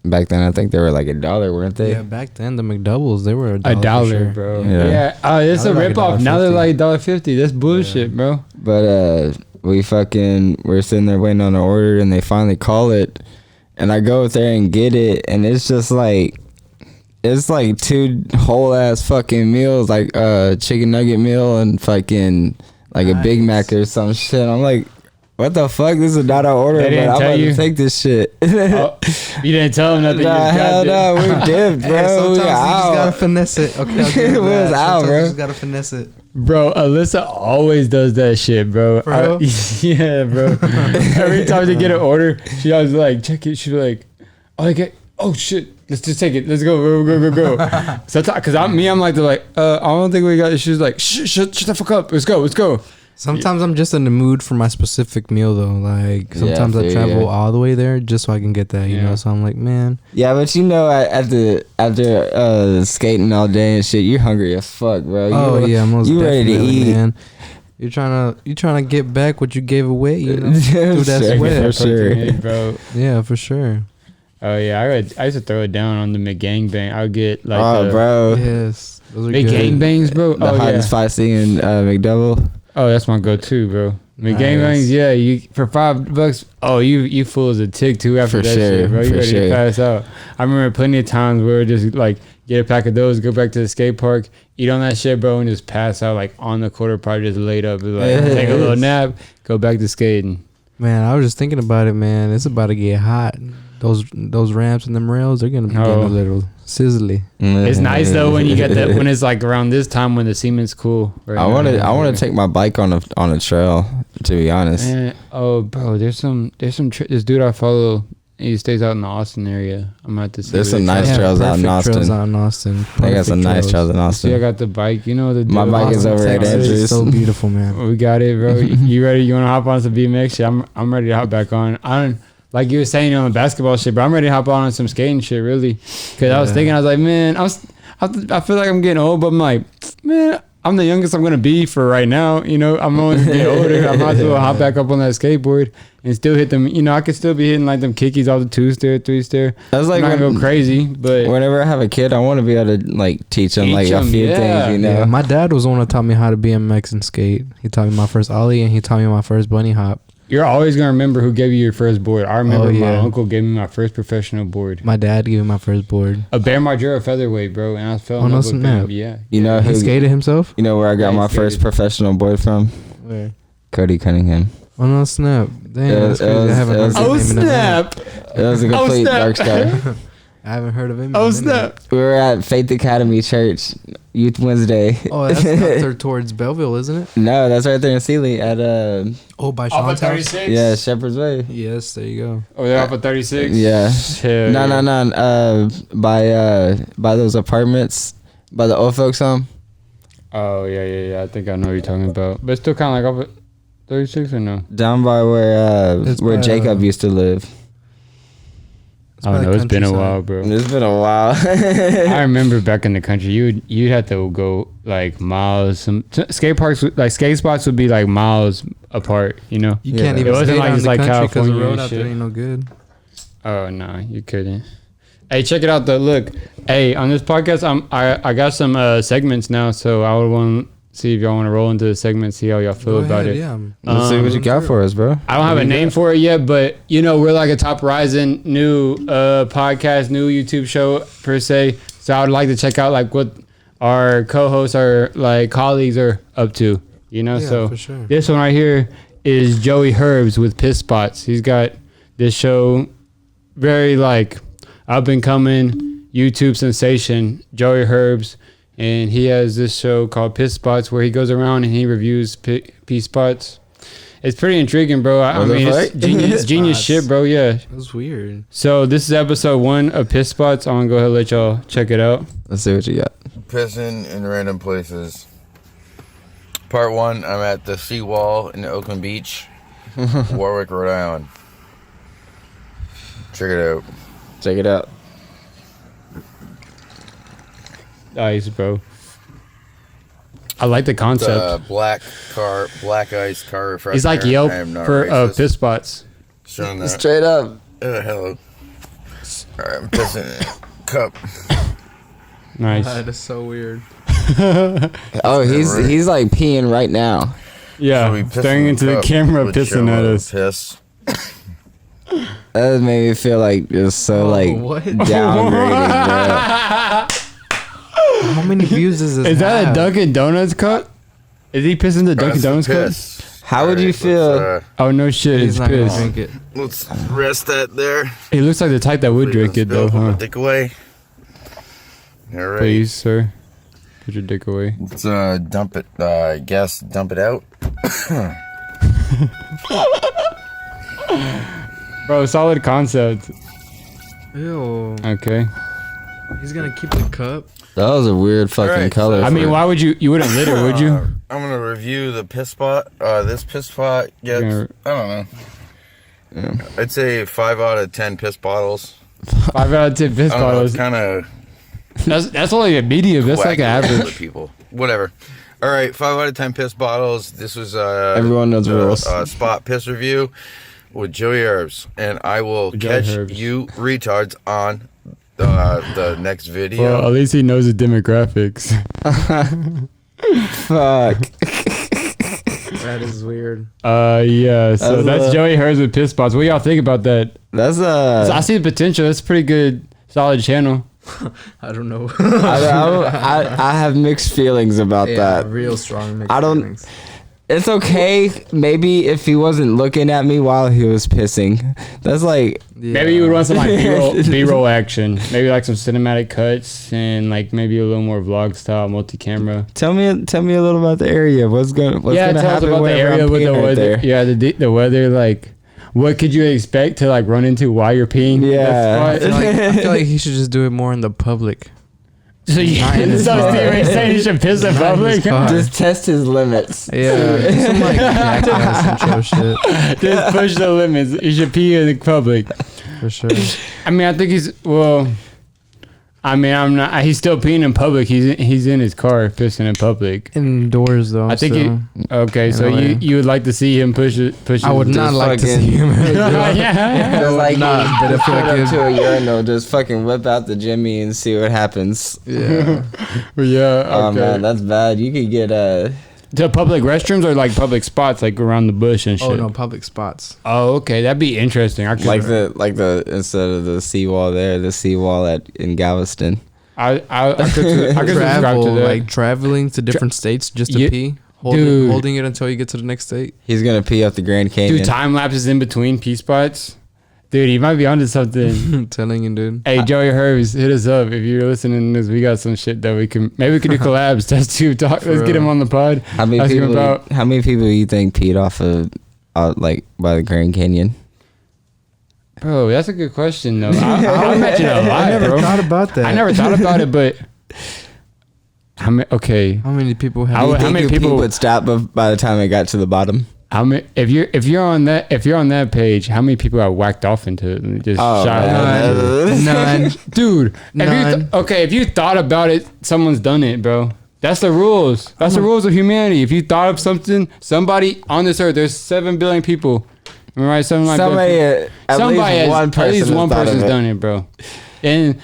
back then I think they were like $1, weren't they? Yeah, back then the McDoubles, they were $1, sure. bro. Yeah. It's a ripoff. Now they're like $1.50. That's bullshit, bro. But we're sitting there waiting on our order, and they finally call it, and I go up there and get it, and it's just it's like 2 whole ass fucking meals, like chicken nugget meal and fucking like a Big Mac or some shit. I'm like, What the fuck? This is not our order, They but didn't I'm tell about you? to take this shit. Oh, you didn't tell him nothing. Nah, hell no, we're dipped, bro. Hey, sometimes we you just gotta out. finesse it. Okay, I'll give We you was that. out, Sometimes bro. you just gotta finesse it. Bro, Alyssa always does that shit, bro. For real? Yeah, bro. Every time they get an order, she always like, check it. She's like, oh shit, let's just take it. Let's go. Sometimes, cause I'm like, I don't think we got it. She's like, shut the fuck up. Let's go. Sometimes I'm just in the mood for my specific meal though. Like sometimes I travel all the way there just so I can get that, you know. So I'm like, man. Yeah, but you know, after skating all day and shit, you're hungry as fuck, bro. You ready to eat, man. You're trying to get back what you gave away, you know, through that sweat. For sure, bro. Yeah, for sure. Oh yeah, I used to throw it down on the McGangbang. I would get like, bro, Yes, those are McGangbangs, bro. The hot and spicy and McDouble. Oh, that's my go-to, bro. McGangbangs, yeah. You for $5. Oh, you full as a tick too after that shit, bro. You ready to pass out? I remember plenty of times where just like get a pack of those, go back to the skate park, eat on that shit, bro, and just pass out like on the quarter pipe, just laid up, like take a little nap, go back to skating. Man, I was just thinking about it, man. It's about to get hot. Those ramps and them rails, they're gonna be getting a little sizzly. It's nice though when you get that when it's like around this time when the cement's cool. I want to take my bike on a trail. To be honest. Man, oh, bro, there's some this dude I follow. He stays out in the Austin area. I'm gonna have to see. There's some nice trails out in Austin. They got some nice trails in Austin. See, I got the bike. You know my bike is over at Andrews. It's so beautiful, man. We got it, bro. You ready? You want to hop on some BMX shit? I'm ready to hop back on. I don't. Like you were saying on the basketball shit, but I'm ready to hop on some skating shit, really. Because I was thinking, I was like, man, I feel like I'm getting old, but I'm like, man, I'm the youngest I'm going to be for right now. You know, I'm only going to get older. I might as well hop back up on that skateboard and still hit them. You know, I could still be hitting like them kickies off the 2-stair, 3-stair. I was like, I'm not going to go crazy, but whenever I have a kid, I want to be able to like teach them like a few things, you know. Yeah, my dad was the one that taught me how to BMX and skate. He taught me my first ollie and he taught me my first bunny hop. You're always going to remember who gave you your first board. I remember my uncle gave me my first professional board. My dad gave me my first board. A Bear Margera featherweight, bro. And I fell in love with him. Yeah. You know he skated himself? You know where I got my first professional board from? Where? Cody Cunningham. Oh, no, snap. Damn, that's crazy. I haven't heard of him. Oh, snap. It was a complete dark sky. I haven't heard of him. Oh, snap. We were at Faith Academy Church, Youth Wednesday. Oh, that's up there towards Belleville, isn't it? No, that's right there in Sealy at by Sean's house? Yeah, Shepherd's Way. Yes, there you go. Oh, they're off of 36? Yeah. No. By those apartments, by the old folks home. Oh, yeah. I think I know what you're talking about. But it's still kind of like off of 36 or no? Down by where Jacob used to live. I don't know. It's been a while, bro. It's been a while. I remember back in the country, you'd have to go like miles. Some skate parks, like skate spots, would be like miles apart. You know, you can't even skate out in the country because the road out there ain't no good. Oh no, you couldn't. Hey, check it out though. Look, hey, on this podcast, I got some segments now, so I would want to see if y'all want to roll into the segment, see how y'all feel about it. Yeah. Let's see what you got for us, bro. I don't have a name for it yet, but you know, we're like a top rising new podcast, new YouTube show per se. So I would like to check out like what our co-hosts, our like colleagues are up to. You know, so for sure. This one right here is Joey Herbs with Piss Spots. He's got this show, very like up and coming YouTube sensation, Joey Herbs. And he has this show called Piss Spots where he goes around and he reviews pee spots. It's pretty intriguing, bro. I mean, it's genius shit, bro. Yeah. That's weird. So this is episode 1 of Piss Spots. I'm going to go ahead and let y'all check it out. Let's see what you got. Pissing in random places. Part 1, I'm at the seawall in Oakland Beach, Warwick, Rhode Island. Check it out. Check it out. Nice, bro. I like the concept. Black ice car refresher. He's like Yelp for Piss Spots. Showing that. Straight up. Hello. Alright, I'm pissing in a cup. Nice. That is so weird. Oh, he's like peeing right now. Yeah, So staring into the camera, pissing at us. Piss. That made me feel like just so what? downgraded, bro. How many views is this? Is that a Dunkin' Donuts cup? Is he pissing the Dunkin' Donuts cup? How would you feel? Oh no shit, He's it's not gonna piss. drink it. Let's rest that there. He looks like the type that would drink it though, Put my huh? dick away. All right. Please, sir. Put your dick away. Let's dump it. I guess dump it out. Bro, solid concept. Ew. Okay. He's gonna keep the cup. That was a weird fucking Alright, color. I mean, why would you wouldn't litter, would you? I'm gonna review the piss spot. This piss spot gets, Yeah. I don't know. I'd say 5 out of 10 piss bottles. 5 out of 10 piss bottles. Kind of. That's only a medium. That's like an average. People. Whatever. All right, 5 out of 10 piss bottles. This was Everyone knows the, rules. Spot piss review with Joey Herbs, and I will catch you retards on the next video. Well, at least he knows the demographics. Fuck. That is weird. Yeah. So that's Joey Herbs with piss spots. What y'all think about that? That's So I see the potential. That's a pretty good, solid channel. I don't know. I have mixed feelings about that. Real strong mixed I don't. feelings. It's okay. Maybe if he wasn't looking at me while he was pissing. That's like. Yeah. Maybe you would run some like B-roll action. Maybe like some cinematic cuts and like maybe a little more vlog style, multi-camera. Tell me a little about the area. What's gonna Tell us happen about the whenever area I'm with the peeing right weather. there? Yeah, the weather. Like, what could you expect to like run into while you're peeing? Yeah. I feel like he should just do it more in the public. So you Not in his car. saying you should piss in Not in his public? car. Just test his limits. Yeah, some like jackass intro shit Just push the limits. You should pee in the public. for sure. I mean, I think I'm not. He's still peeing in public. He's in his car pissing in public. Indoors though. I think so. okay. So In a way. you would like to see him push it. I would not like to see him. Yeah. Just like not, but I feel put like up to a urinal, just fucking whip out the Jimmy and see what happens. Yeah. Yeah. Oh Okay. man, that's bad. You could get To public restrooms or like public spots, like around the bush and shit. Oh no, public spots. Oh, okay, that'd be interesting. I could, like the instead of the seawall there, the seawall in Galveston. I could subscribe to that. Like traveling to different states just to Yeah, pee. dude. Holding it until you get to the next state. He's gonna pee up the Grand Canyon. Do time lapses in between pee spots. Dude, he might be onto something. I'm telling you, dude. Hey, Joey Herbs, hit us up if you're listening to this. We got some shit that we can do collabs. Test tube talk. Let's get him on the pod. How many Ask him people? about- How many people you think peed off of, like by the Grand Canyon? Bro, that's a good question though. I imagine a lot, I never bro. thought about that. I never thought about it, but how many? Okay, How many people How- have? Do you think many your people- pee would stop by the time it got to the bottom? how many? If you're on that page, how many people got whacked off into it and just Oh, shot man. out? None. Dude, None. if you thought about it, someone's done it, bro. That's the rules. That's the rules of humanity. If you thought of something, somebody on this earth, there's 7 billion people. Am I right? Something like Somebody, that. at least one person has done it, bro. And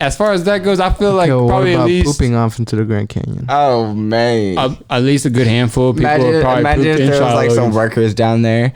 as far as that goes, I feel like Yo, probably what at about least pooping off into the Grand Canyon? Oh man! at least a good handful of people Imagine, have probably imagine pooped if in there was like Shiloh. some workers down there,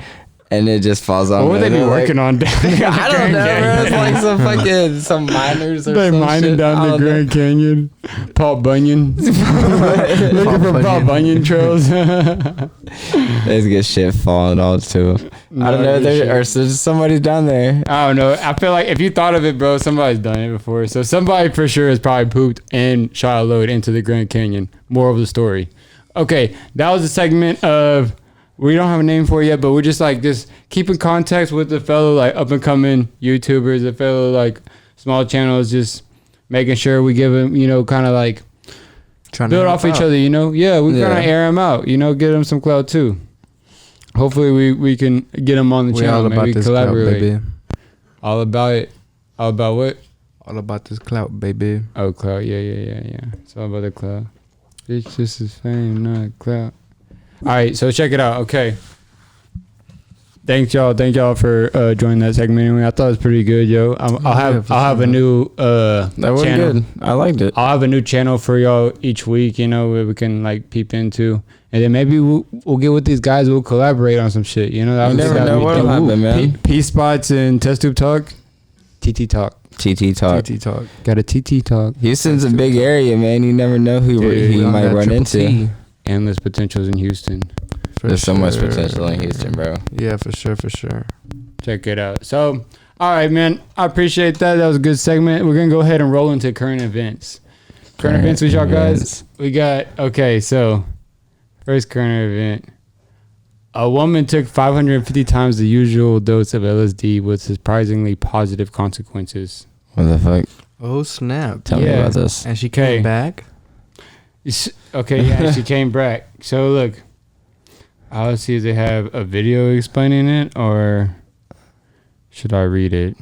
and it just falls on. What would they be them. They're working on down there? I don't know. Bro. It's like some fucking some miners or They're some mining shit. down I the don't know. Grand Canyon. Paul Bunyan. Looking for Paul Bunyan trails. They just get shit falling all to them. I don't know. Or so somebody's down there. I don't know. I feel like if you thought of it, bro, somebody's done it before. So somebody for sure has probably pooped and shot a load into the Grand Canyon. Moral of the story. Okay, that was a segment of, we don't have a name for it yet, but we're just keep in context with the fellow like up and coming YouTubers, the fellow like small channels, just making sure we give them, kind of like Trying build to off help each out. other, Yeah, we Yeah. kind of air them out, get them some clout too. Hopefully we can get them on the We channel, all about maybe this clout, collaborate. baby. All about it. All about what? All about this clout, baby. Oh, clout. Yeah. It's all about the clout. It's just his fame, not clout. All right, so check it out. Okay. Thank y'all for joining that segment. Anyway, I thought it was pretty good, yo. I'll have a new That was channel. good. I liked it. I'll have a new channel for y'all each week, where we can like peep into, and then maybe we'll get with these guys. We'll collaborate on some shit. That You would never that'd know be what'll dope. happen, man. P spots and test tube talk, TT talk. TT talk. TT talk. Got a TT talk. Houston's a big area, man. You never know who Dude, he On might that run triple into. T. Endless potentials in Houston. There's so much potential in Houston, bro. Yeah, for sure, for sure. Check it out. So, all right, man. I appreciate that. That was a good segment. We're gonna go ahead and roll into current events. Current events with y'all guys. We got so first current event. A woman took 550 times the usual dose of LSD with surprisingly positive consequences. What the fuck? Oh snap! Tell me about this. And she came back. Okay, yeah, she came back. So look, I'll see if they have a video explaining it, or should I read it?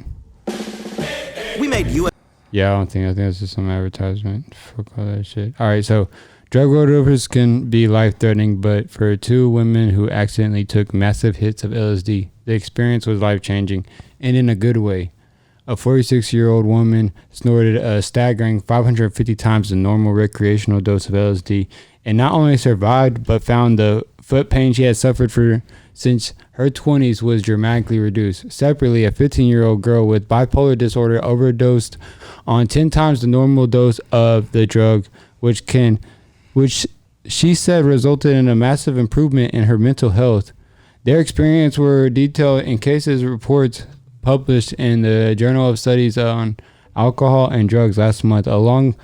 We made you. Yeah, I think it's just some advertisement. Fuck all that shit. All right, so drug overdose can be life-threatening, but for two women who accidentally took massive hits of LSD, the experience was life-changing, and in a good way. A 46-year-old woman snorted a staggering 550 times the normal recreational dose of LSD, and not only survived, but found the foot pain she had suffered for since her 20s was dramatically reduced. Separately, a 15-year-old girl with bipolar disorder overdosed on 10 times the normal dose of the drug, which she said resulted in a massive improvement in her mental health. Their experience were detailed in cases reports published in the Journal of Studies on Alcohol and Drugs last month, along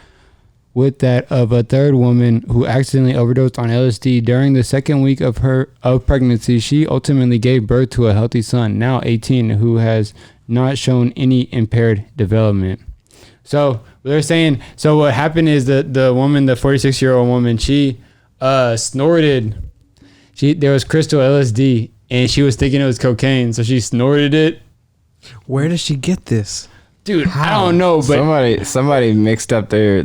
with that of a third woman who accidentally overdosed on LSD during the second week of pregnancy. She ultimately gave birth to a healthy son, now 18, who has not shown any impaired development. So they're saying, so what happened is that the woman, the 46-year-old woman, she snorted. There was crystal LSD, and she was thinking it was cocaine, so she snorted it. Where did she get this? Dude, I don't know, but somebody mixed up their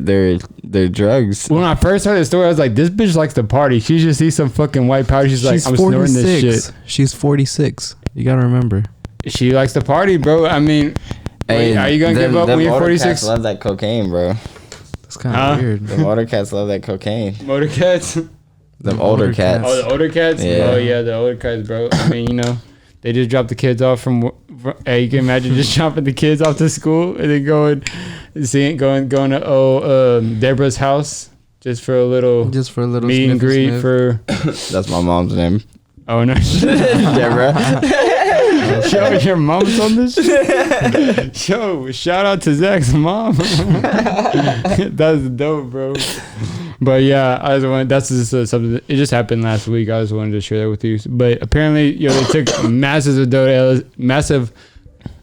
drugs. When I first heard the story, I was like, this bitch likes to party. She just sees some fucking white powder. She's like, I'm snorting this shit. She's 46. You gotta remember. She likes to party, bro. I mean, hey, are you gonna give up when you're 46? Cats love that cocaine, bro. That's kind of weird. The motor cats love that cocaine. Motor cats? Them older cats. Oh, the older cats? Yeah. Oh, yeah, the older cats, bro. I mean, you know, they just drop the kids off from hey, you can imagine just dropping the kids off to school and then going to Deborah's house just for a little meet and greet for. That's my mom's name. Oh no, Deborah. Yo, your mom's on this shit? Yo, shout out to Zach's mom. That's dope, bro. But yeah, that's just something. It just happened last week. I just wanted to share that with you. But apparently, they took massive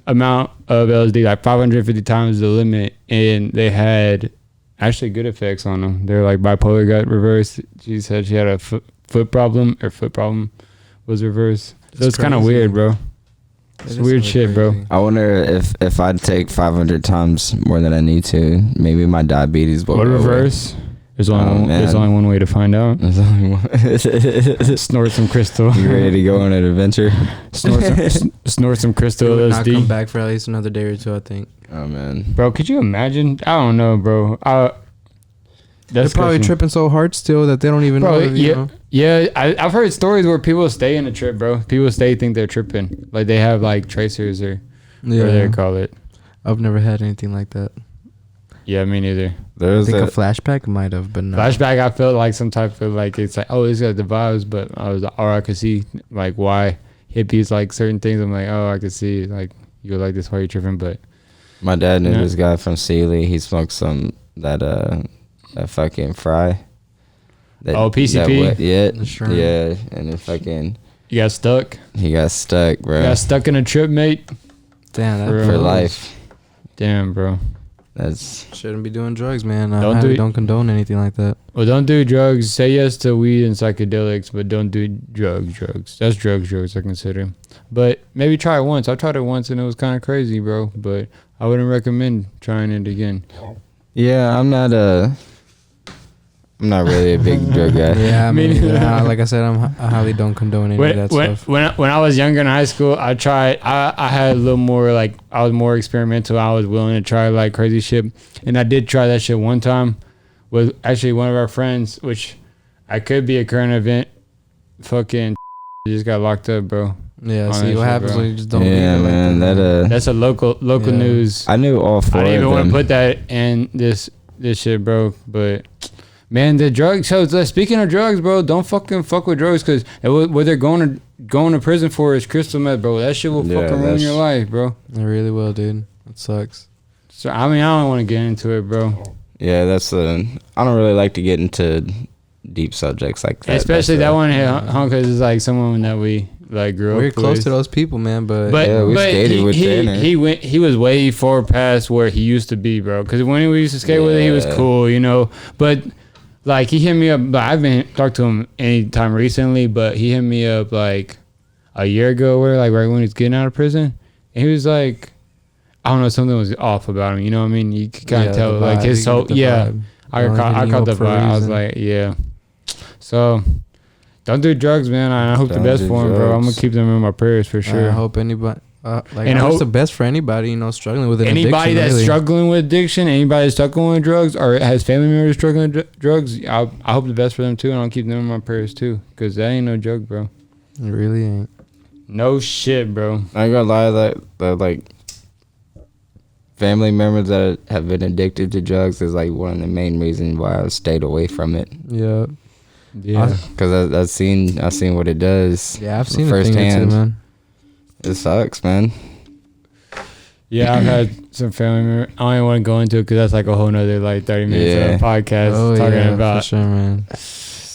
amount of LSD, like 550 times the limit, and they had actually good effects on them. They're like bipolar got reversed. She said she had a foot problem was reversed. So it's kind of weird, bro. It's weird shit, bro. I wonder if I'd take 500 times more than I need to, maybe my diabetes will reverse. There's only one way to find out. There's only one. Snort some crystal. You ready to go on an adventure? Snort some crystal LSD. Not come back for at least another day or two, I think. Oh man, bro, could you imagine? I don't know, bro. They're probably tripping so hard still that they don't even know. Yeah. I've heard stories where people stay in a trip, bro. People think they're tripping, like they have like tracers or whatever they call it. I've never had anything like that. Yeah, me neither. I think a flashback might have, but no. Flashback, I felt like some type of like, it's like, oh, it's got the vibes, but I could see like why hippies like certain things. I'm like, oh, I could see like you like this while you're tripping, but my dad knew this guy from Sealy. He smoked some that fucking fry. PCP. Yeah, and it fucking. You got stuck. He got stuck, bro. You got stuck in a trip, mate. Damn, for life. Damn, bro. Shouldn't be doing drugs, man. Don't condone anything like that. Well, don't do drugs. Say yes to weed and psychedelics, but don't do drugs. That's drugs I consider. But maybe try it once. I tried it once and it was kind of crazy, bro. But I wouldn't recommend trying it again. Yeah, I'm not really a big drug guy. Yeah, I mean, like I said, I highly don't condone any of that stuff. When I was younger in high school, I tried. I had a little more like I was more experimental. I was willing to try like crazy shit, and I did try that shit one time with actually one of our friends, which I could be a current event. Fucking just got locked up, bro. Yeah, see what happens when you just don't. Yeah, man, that's a local news. I knew all four. I didn't even want to put that in this shit, bro, but. Man, the drugs. So speaking of drugs, bro, don't fucking fuck with drugs because what they're going to prison for is crystal meth, bro. That shit will fucking ruin your life, bro. It really will, dude. It sucks. So I mean, I don't want to get into it, bro. Yeah, that's I don't really like to get into deep subjects like that. Especially that one hit home because it's like someone that we like grew up with. We're close to those people, man. But yeah, we skated with Tanner. He was way far past where he used to be, bro. Because when we used to skate with him, he was cool, you know. But like he hit me up. But I've been talked to him anytime recently. But he hit me up like a year ago, where like right when he was getting out of prison, and he was like, I don't know, something was off about him. You know what I mean? You could kind of tell, like his soul. Yeah, I caught the vibe. I was like, yeah. So don't do drugs, man. I hope the best for him, bro. I'm gonna keep them in my prayers for sure. I hope anybody. And I hope the best for anybody, you know, struggling with an anybody addiction. That's struggling with addiction, anybody that's struggling with drugs, or has family members struggling with drugs. I hope the best for them too, and I'll keep them in my prayers too, because that ain't no joke, bro. It really ain't. No shit, bro. I ain't gonna lie, that like family members that have been addicted to drugs is like one of the main reasons why I stayed away from it. Yeah. Yeah. Because I've seen what it does. Yeah, I've seen it firsthand, man. It sucks, man. Yeah, I've had some family members. I don't even want to go into it because that's like a whole nother like 30 minutes of a podcast talking about. For sure, man.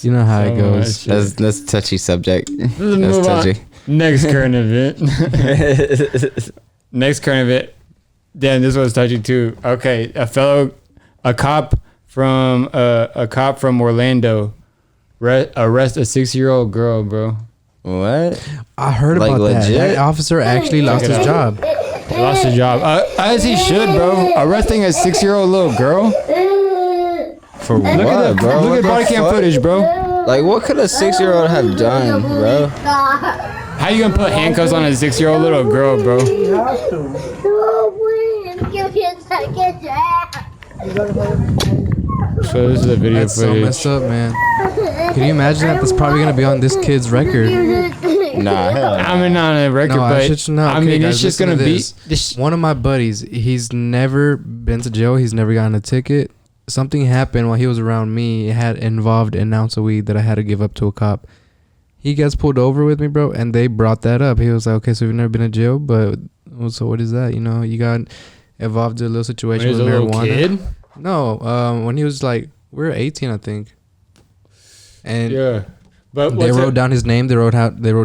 You know how it goes. That's a touchy subject. That's touchy. Next current event. Next current event. Damn, this was touchy too. Okay, a cop from Orlando arrest a 6-year-old girl, bro. What? I heard about that. That officer actually lost his job. He lost his job. As he should, bro. Arresting a 6-year-old little girl. For what, bro? Look at body cam footage, bro. Like, what could a 6-year-old have done, bro? How you gonna put handcuffs on a 6-year-old little girl, bro? So this is a video That's footage. so messed up, man. Can you imagine that? That's probably gonna be on this kid's record. Nah, hell. I mean, not on a record, but I mean, it's just gonna be. One of my buddies, he's never been to jail. He's never gotten a ticket. Something happened while he was around me. It had involved an ounce of weed that I had to give up to a cop. He gets pulled over with me, bro, and they brought that up. He was like, "Okay, so you've never been to jail, but so what is that? You know, you got involved in a little situation with marijuana." Kid? No, when he was like, we were 18, I think. And yeah, but they wrote down his name. They wrote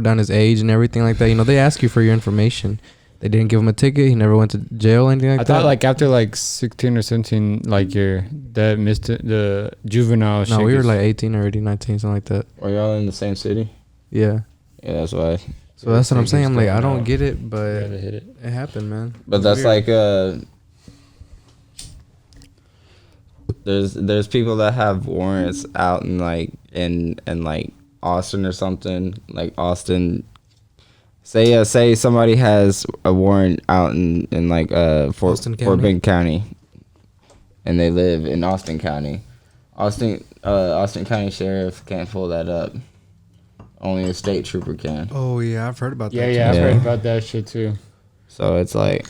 down his age and everything like that. You know, they ask you for your information. They didn't give him a ticket. He never went to jail or anything like that. I thought like after like 16 or 17, like that missed the juvenile. No, we were like 18 already, 19, something like that. Were y'all in the same city? Yeah. Yeah, that's why. So that's what I'm saying. I'm like, I don't get it, but hit it. It happened, man. But that's weird. Like there's people that have warrants out in like in like Austin or something, like Austin. Say somebody has a warrant out in like Fort Bend County, and they live in Austin County. Austin County Sheriff can't pull that up. Only a state trooper can. Oh yeah, I've heard about that. Yeah, I've heard about that shit too. So it's like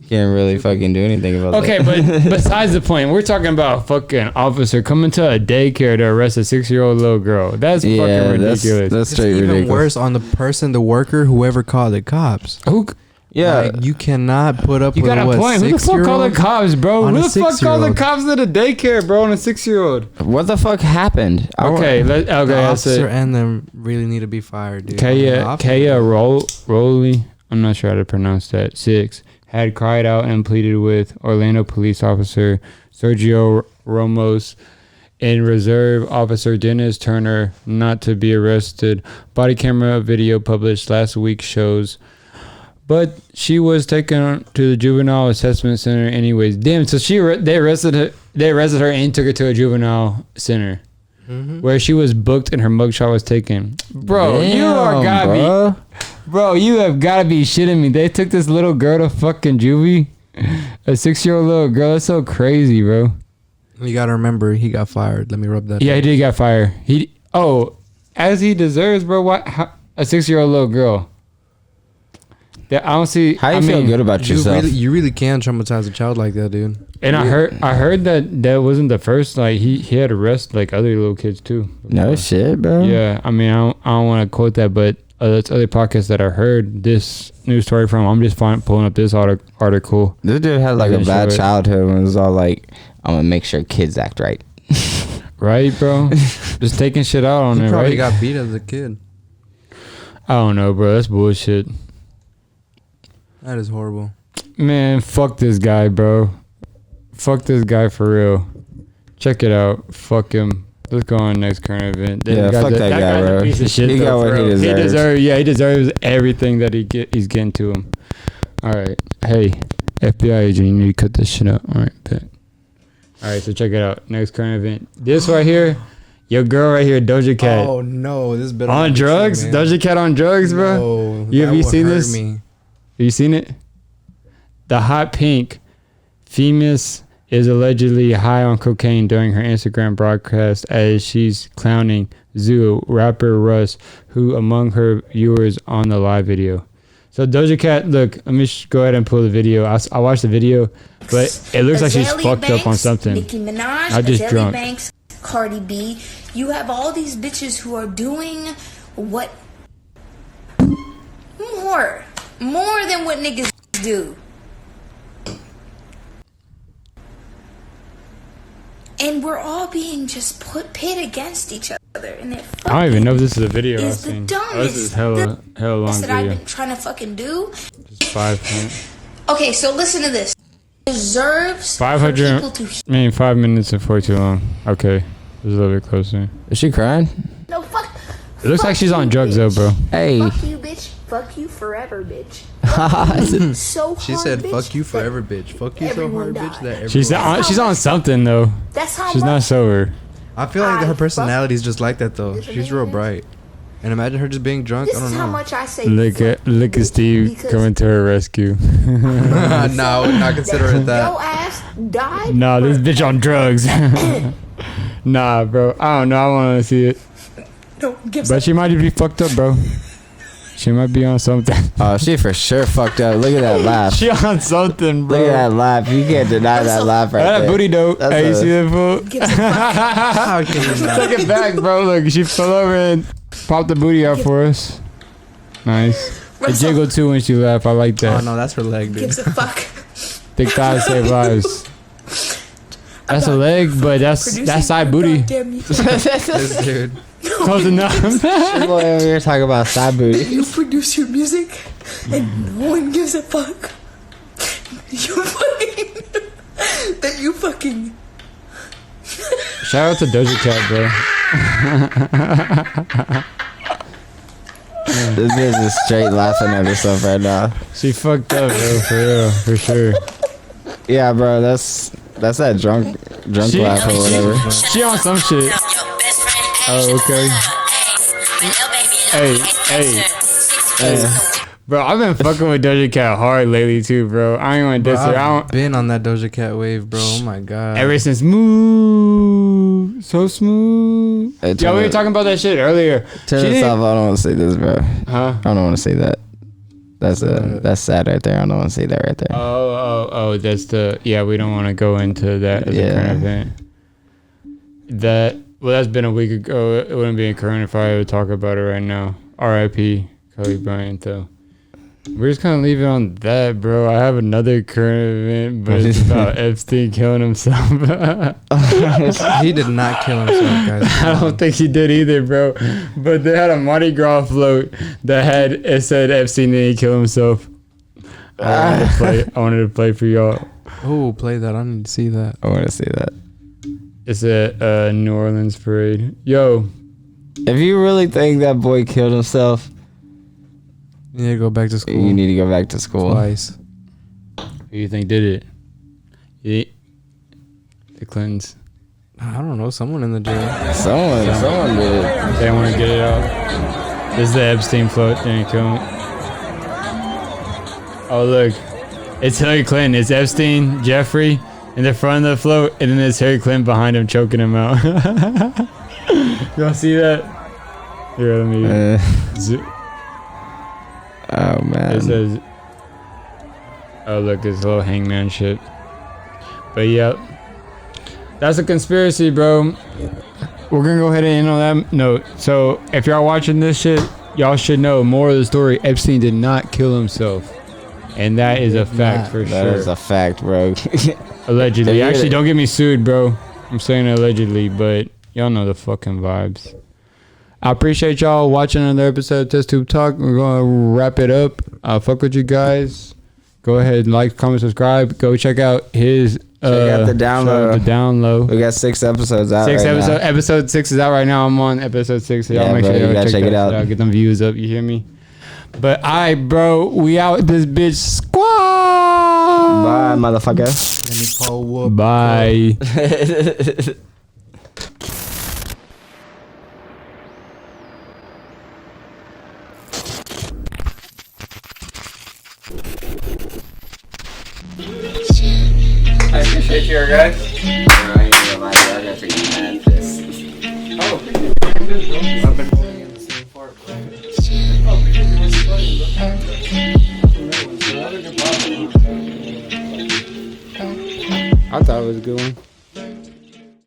you can't really fucking do anything about that. Okay, but besides the point, we're talking about a fucking officer coming to a daycare to arrest a 6-year-old little girl. That's fucking ridiculous. That's straight it's ridiculous. Even worse on the person, the worker, whoever called the cops. Who? Yeah, like, you cannot put up. You with got a point. Who the fuck called the cops, bro? Who the fuck called the cops at a daycare, bro, on a 6-year-old? What the fuck happened? Okay, the officer and them really need to be fired, dude. Kaya Rowley, I'm not sure how to pronounce that. 6 had cried out and pleaded with Orlando police officer Sergio Ramos and reserve officer Dennis Turner not to be arrested. Body camera video published last week shows. But she was taken to the juvenile assessment center anyways. Damn, so they arrested her and took her to a juvenile center. Mm-hmm. Where she was booked and her mugshot was taken. Bro, you have gotta be shitting me. They took this little girl to fucking juvie. A 6-year-old little girl. That's so crazy, bro. You gotta remember, he got fired. Let me rub that. Yeah, he did get fired. As he deserves, bro. What? A 6-year-old little girl. I don't see. How you feel good about yourself? You really can traumatize a child like that, dude. And I heard that wasn't the first. Like he had arrested like other little kids too. No shit, bro. Yeah, I mean, I don't want to quote that, but that's other podcasts that I heard this news story from. I'm just pulling up this article. This dude had like a bad childhood and it was all like, I'm gonna make sure kids act right. Right, bro? Just taking shit out on it, right? He probably got beat as a kid. I don't know, bro. That's bullshit. That is horrible. Man, fuck this guy, bro. Fuck this guy for real. Check it out. Fuck him. Let's go on next current event. Yeah, fuck that guy, bro. Piece of shit, he got what he deserves. He deserves everything that he's getting to him. All right. Hey, FBI agent, you need to cut this shit out. All right, bet. All right, so check it out. Next current event. This right here, your girl right here, Doja Cat. Oh no, this better on drugs. True, Doja Cat on drugs, bro. No, Have you seen this? Have you seen it? The hot pink female is allegedly high on cocaine during her Instagram broadcast as she's clowning Zoo rapper Russ, who among her viewers on the live video. So Doja Cat, look, let me go ahead and pull the video. I watched the video, but it looks like she's fucked up on something. Nicki Minaj, Not just drunk. Banks, Cardi B. You have all these bitches who are doing what more than what niggas do. And we're all being just pit against each other, and it I don't even know if this is a video I've the seen. dumbest This is hella long that I've video. been trying to fucking do. Just 5 minutes. Okay, so listen to this. Deserves 500. for people to 5 minutes and 4 too long. Okay, just a little bit closer. Is she crying? no fuck. It looks like she's on drugs though, bro. Hey. Fuck you, bitch. Fuck you forever, bitch. So hard, She said, bitch, "Fuck you forever, bitch. Fuck you so everyone hard, bitch." died. That everyone She's on something though. That's how She's much not sober. I feel like I her personality is fuck just like that though. with the She's real man. bright. And imagine her just being drunk. This I don't is how know. much I say. Look fuck at you, Steve because coming to her rescue. No, I would not consider it that. Your ass died. Nah, this bitch on drugs. Nah, bro. I don't know. I want to see it. No, give But she might be fucked up, bro. She might be on something. Oh, she for sure fucked up. Look at that laugh. She on something, bro. Look at that laugh. You can't deny that laugh right That there. booty dope. That's Hey, you a- see that fool? How can you not? Take it back, bro. Look, she fell over and popped the booty out for us. Nice. It jiggled too when she laughed. I like Oh that. no, that's her leg, dude. Gives a fuck. Thick thighs save lives. That's a leg, but that's side booty. This dude. Close enough. This boy over here talking about side booty. You produce your music, and no one gives a fuck. You fucking. Shout out to Doja Cat, bro. This bitch is straight laughing at herself right now. She fucked up, bro. For real, for sure. Yeah, bro. That's that drunk laugh or whatever. She on some shit. Oh, okay. Hey. Bro, I've been fucking with Doja Cat hard lately too, bro. I ain't gonna diss her. I I've don't. been on that Doja Cat wave, bro. Oh my god. Ever since smooth, so smooth. Hey, Yeah, we were talking about that shit earlier. Turn She this didn't- off. I don't want to say this, bro. Huh? I don't want to say that. That's sad right there. I don't want to say that right there. Oh, that's the, yeah, we don't want to go into that as a Yeah. current event. That's been a week ago. It wouldn't be current if I would talk about it right now. R.I.P. Kobe Bryant, though. We're just kind of leave it on that, bro. I have another current event, but it's about Epstein killing himself. He did not kill himself, guys. I don't think he did either, bro. But they had a Mardi Gras float that it said Epstein didn't kill himself. I wanted to play for y'all. Oh, play that. I need to see that. I want to see that. It's a New Orleans parade. Yo, If you really think that boy killed himself, You need to go back to school. you need to go back to school. Twice. who you think did it? The Clintons. I don't know. Someone in the jail. Someone did it. They want to get it out. This is the Epstein float. They didn't kill him. Oh, look. It's Hillary Clinton. It's Epstein, Jeffrey, in the front of the float, and then there's Hillary Clinton behind him choking him out. Y'all see that? Here, let me... Oh It man. says Oh, look, it's little hangman shit. But yeah, that's a conspiracy, bro. We're gonna go ahead and end on that note. So if y'all watching this shit, y'all should know more of the story. Epstein did not kill himself, and that is a fact for sure. That is a fact, bro. Allegedly. Actually, don't get me sued, bro. I'm saying allegedly, but y'all know the fucking vibes. I appreciate y'all watching another episode of Test Tube Talk. We're gonna wrap it up. Fuck with you guys. Go ahead and like, comment, subscribe. Go check out his check out the download. The download. We got 6 episodes out. Now. Episode 6 is out right now. I'm on episode 6. So y'all make sure y'all check it out. Get them views up. You hear me? But bro, we out this bitch squad. Bye, motherfucker. Bye. I appreciate you guys. I ain't gonna lie, I got freaking mad at this. Oh, I've been playing in the same part, bro. I thought it was a good one.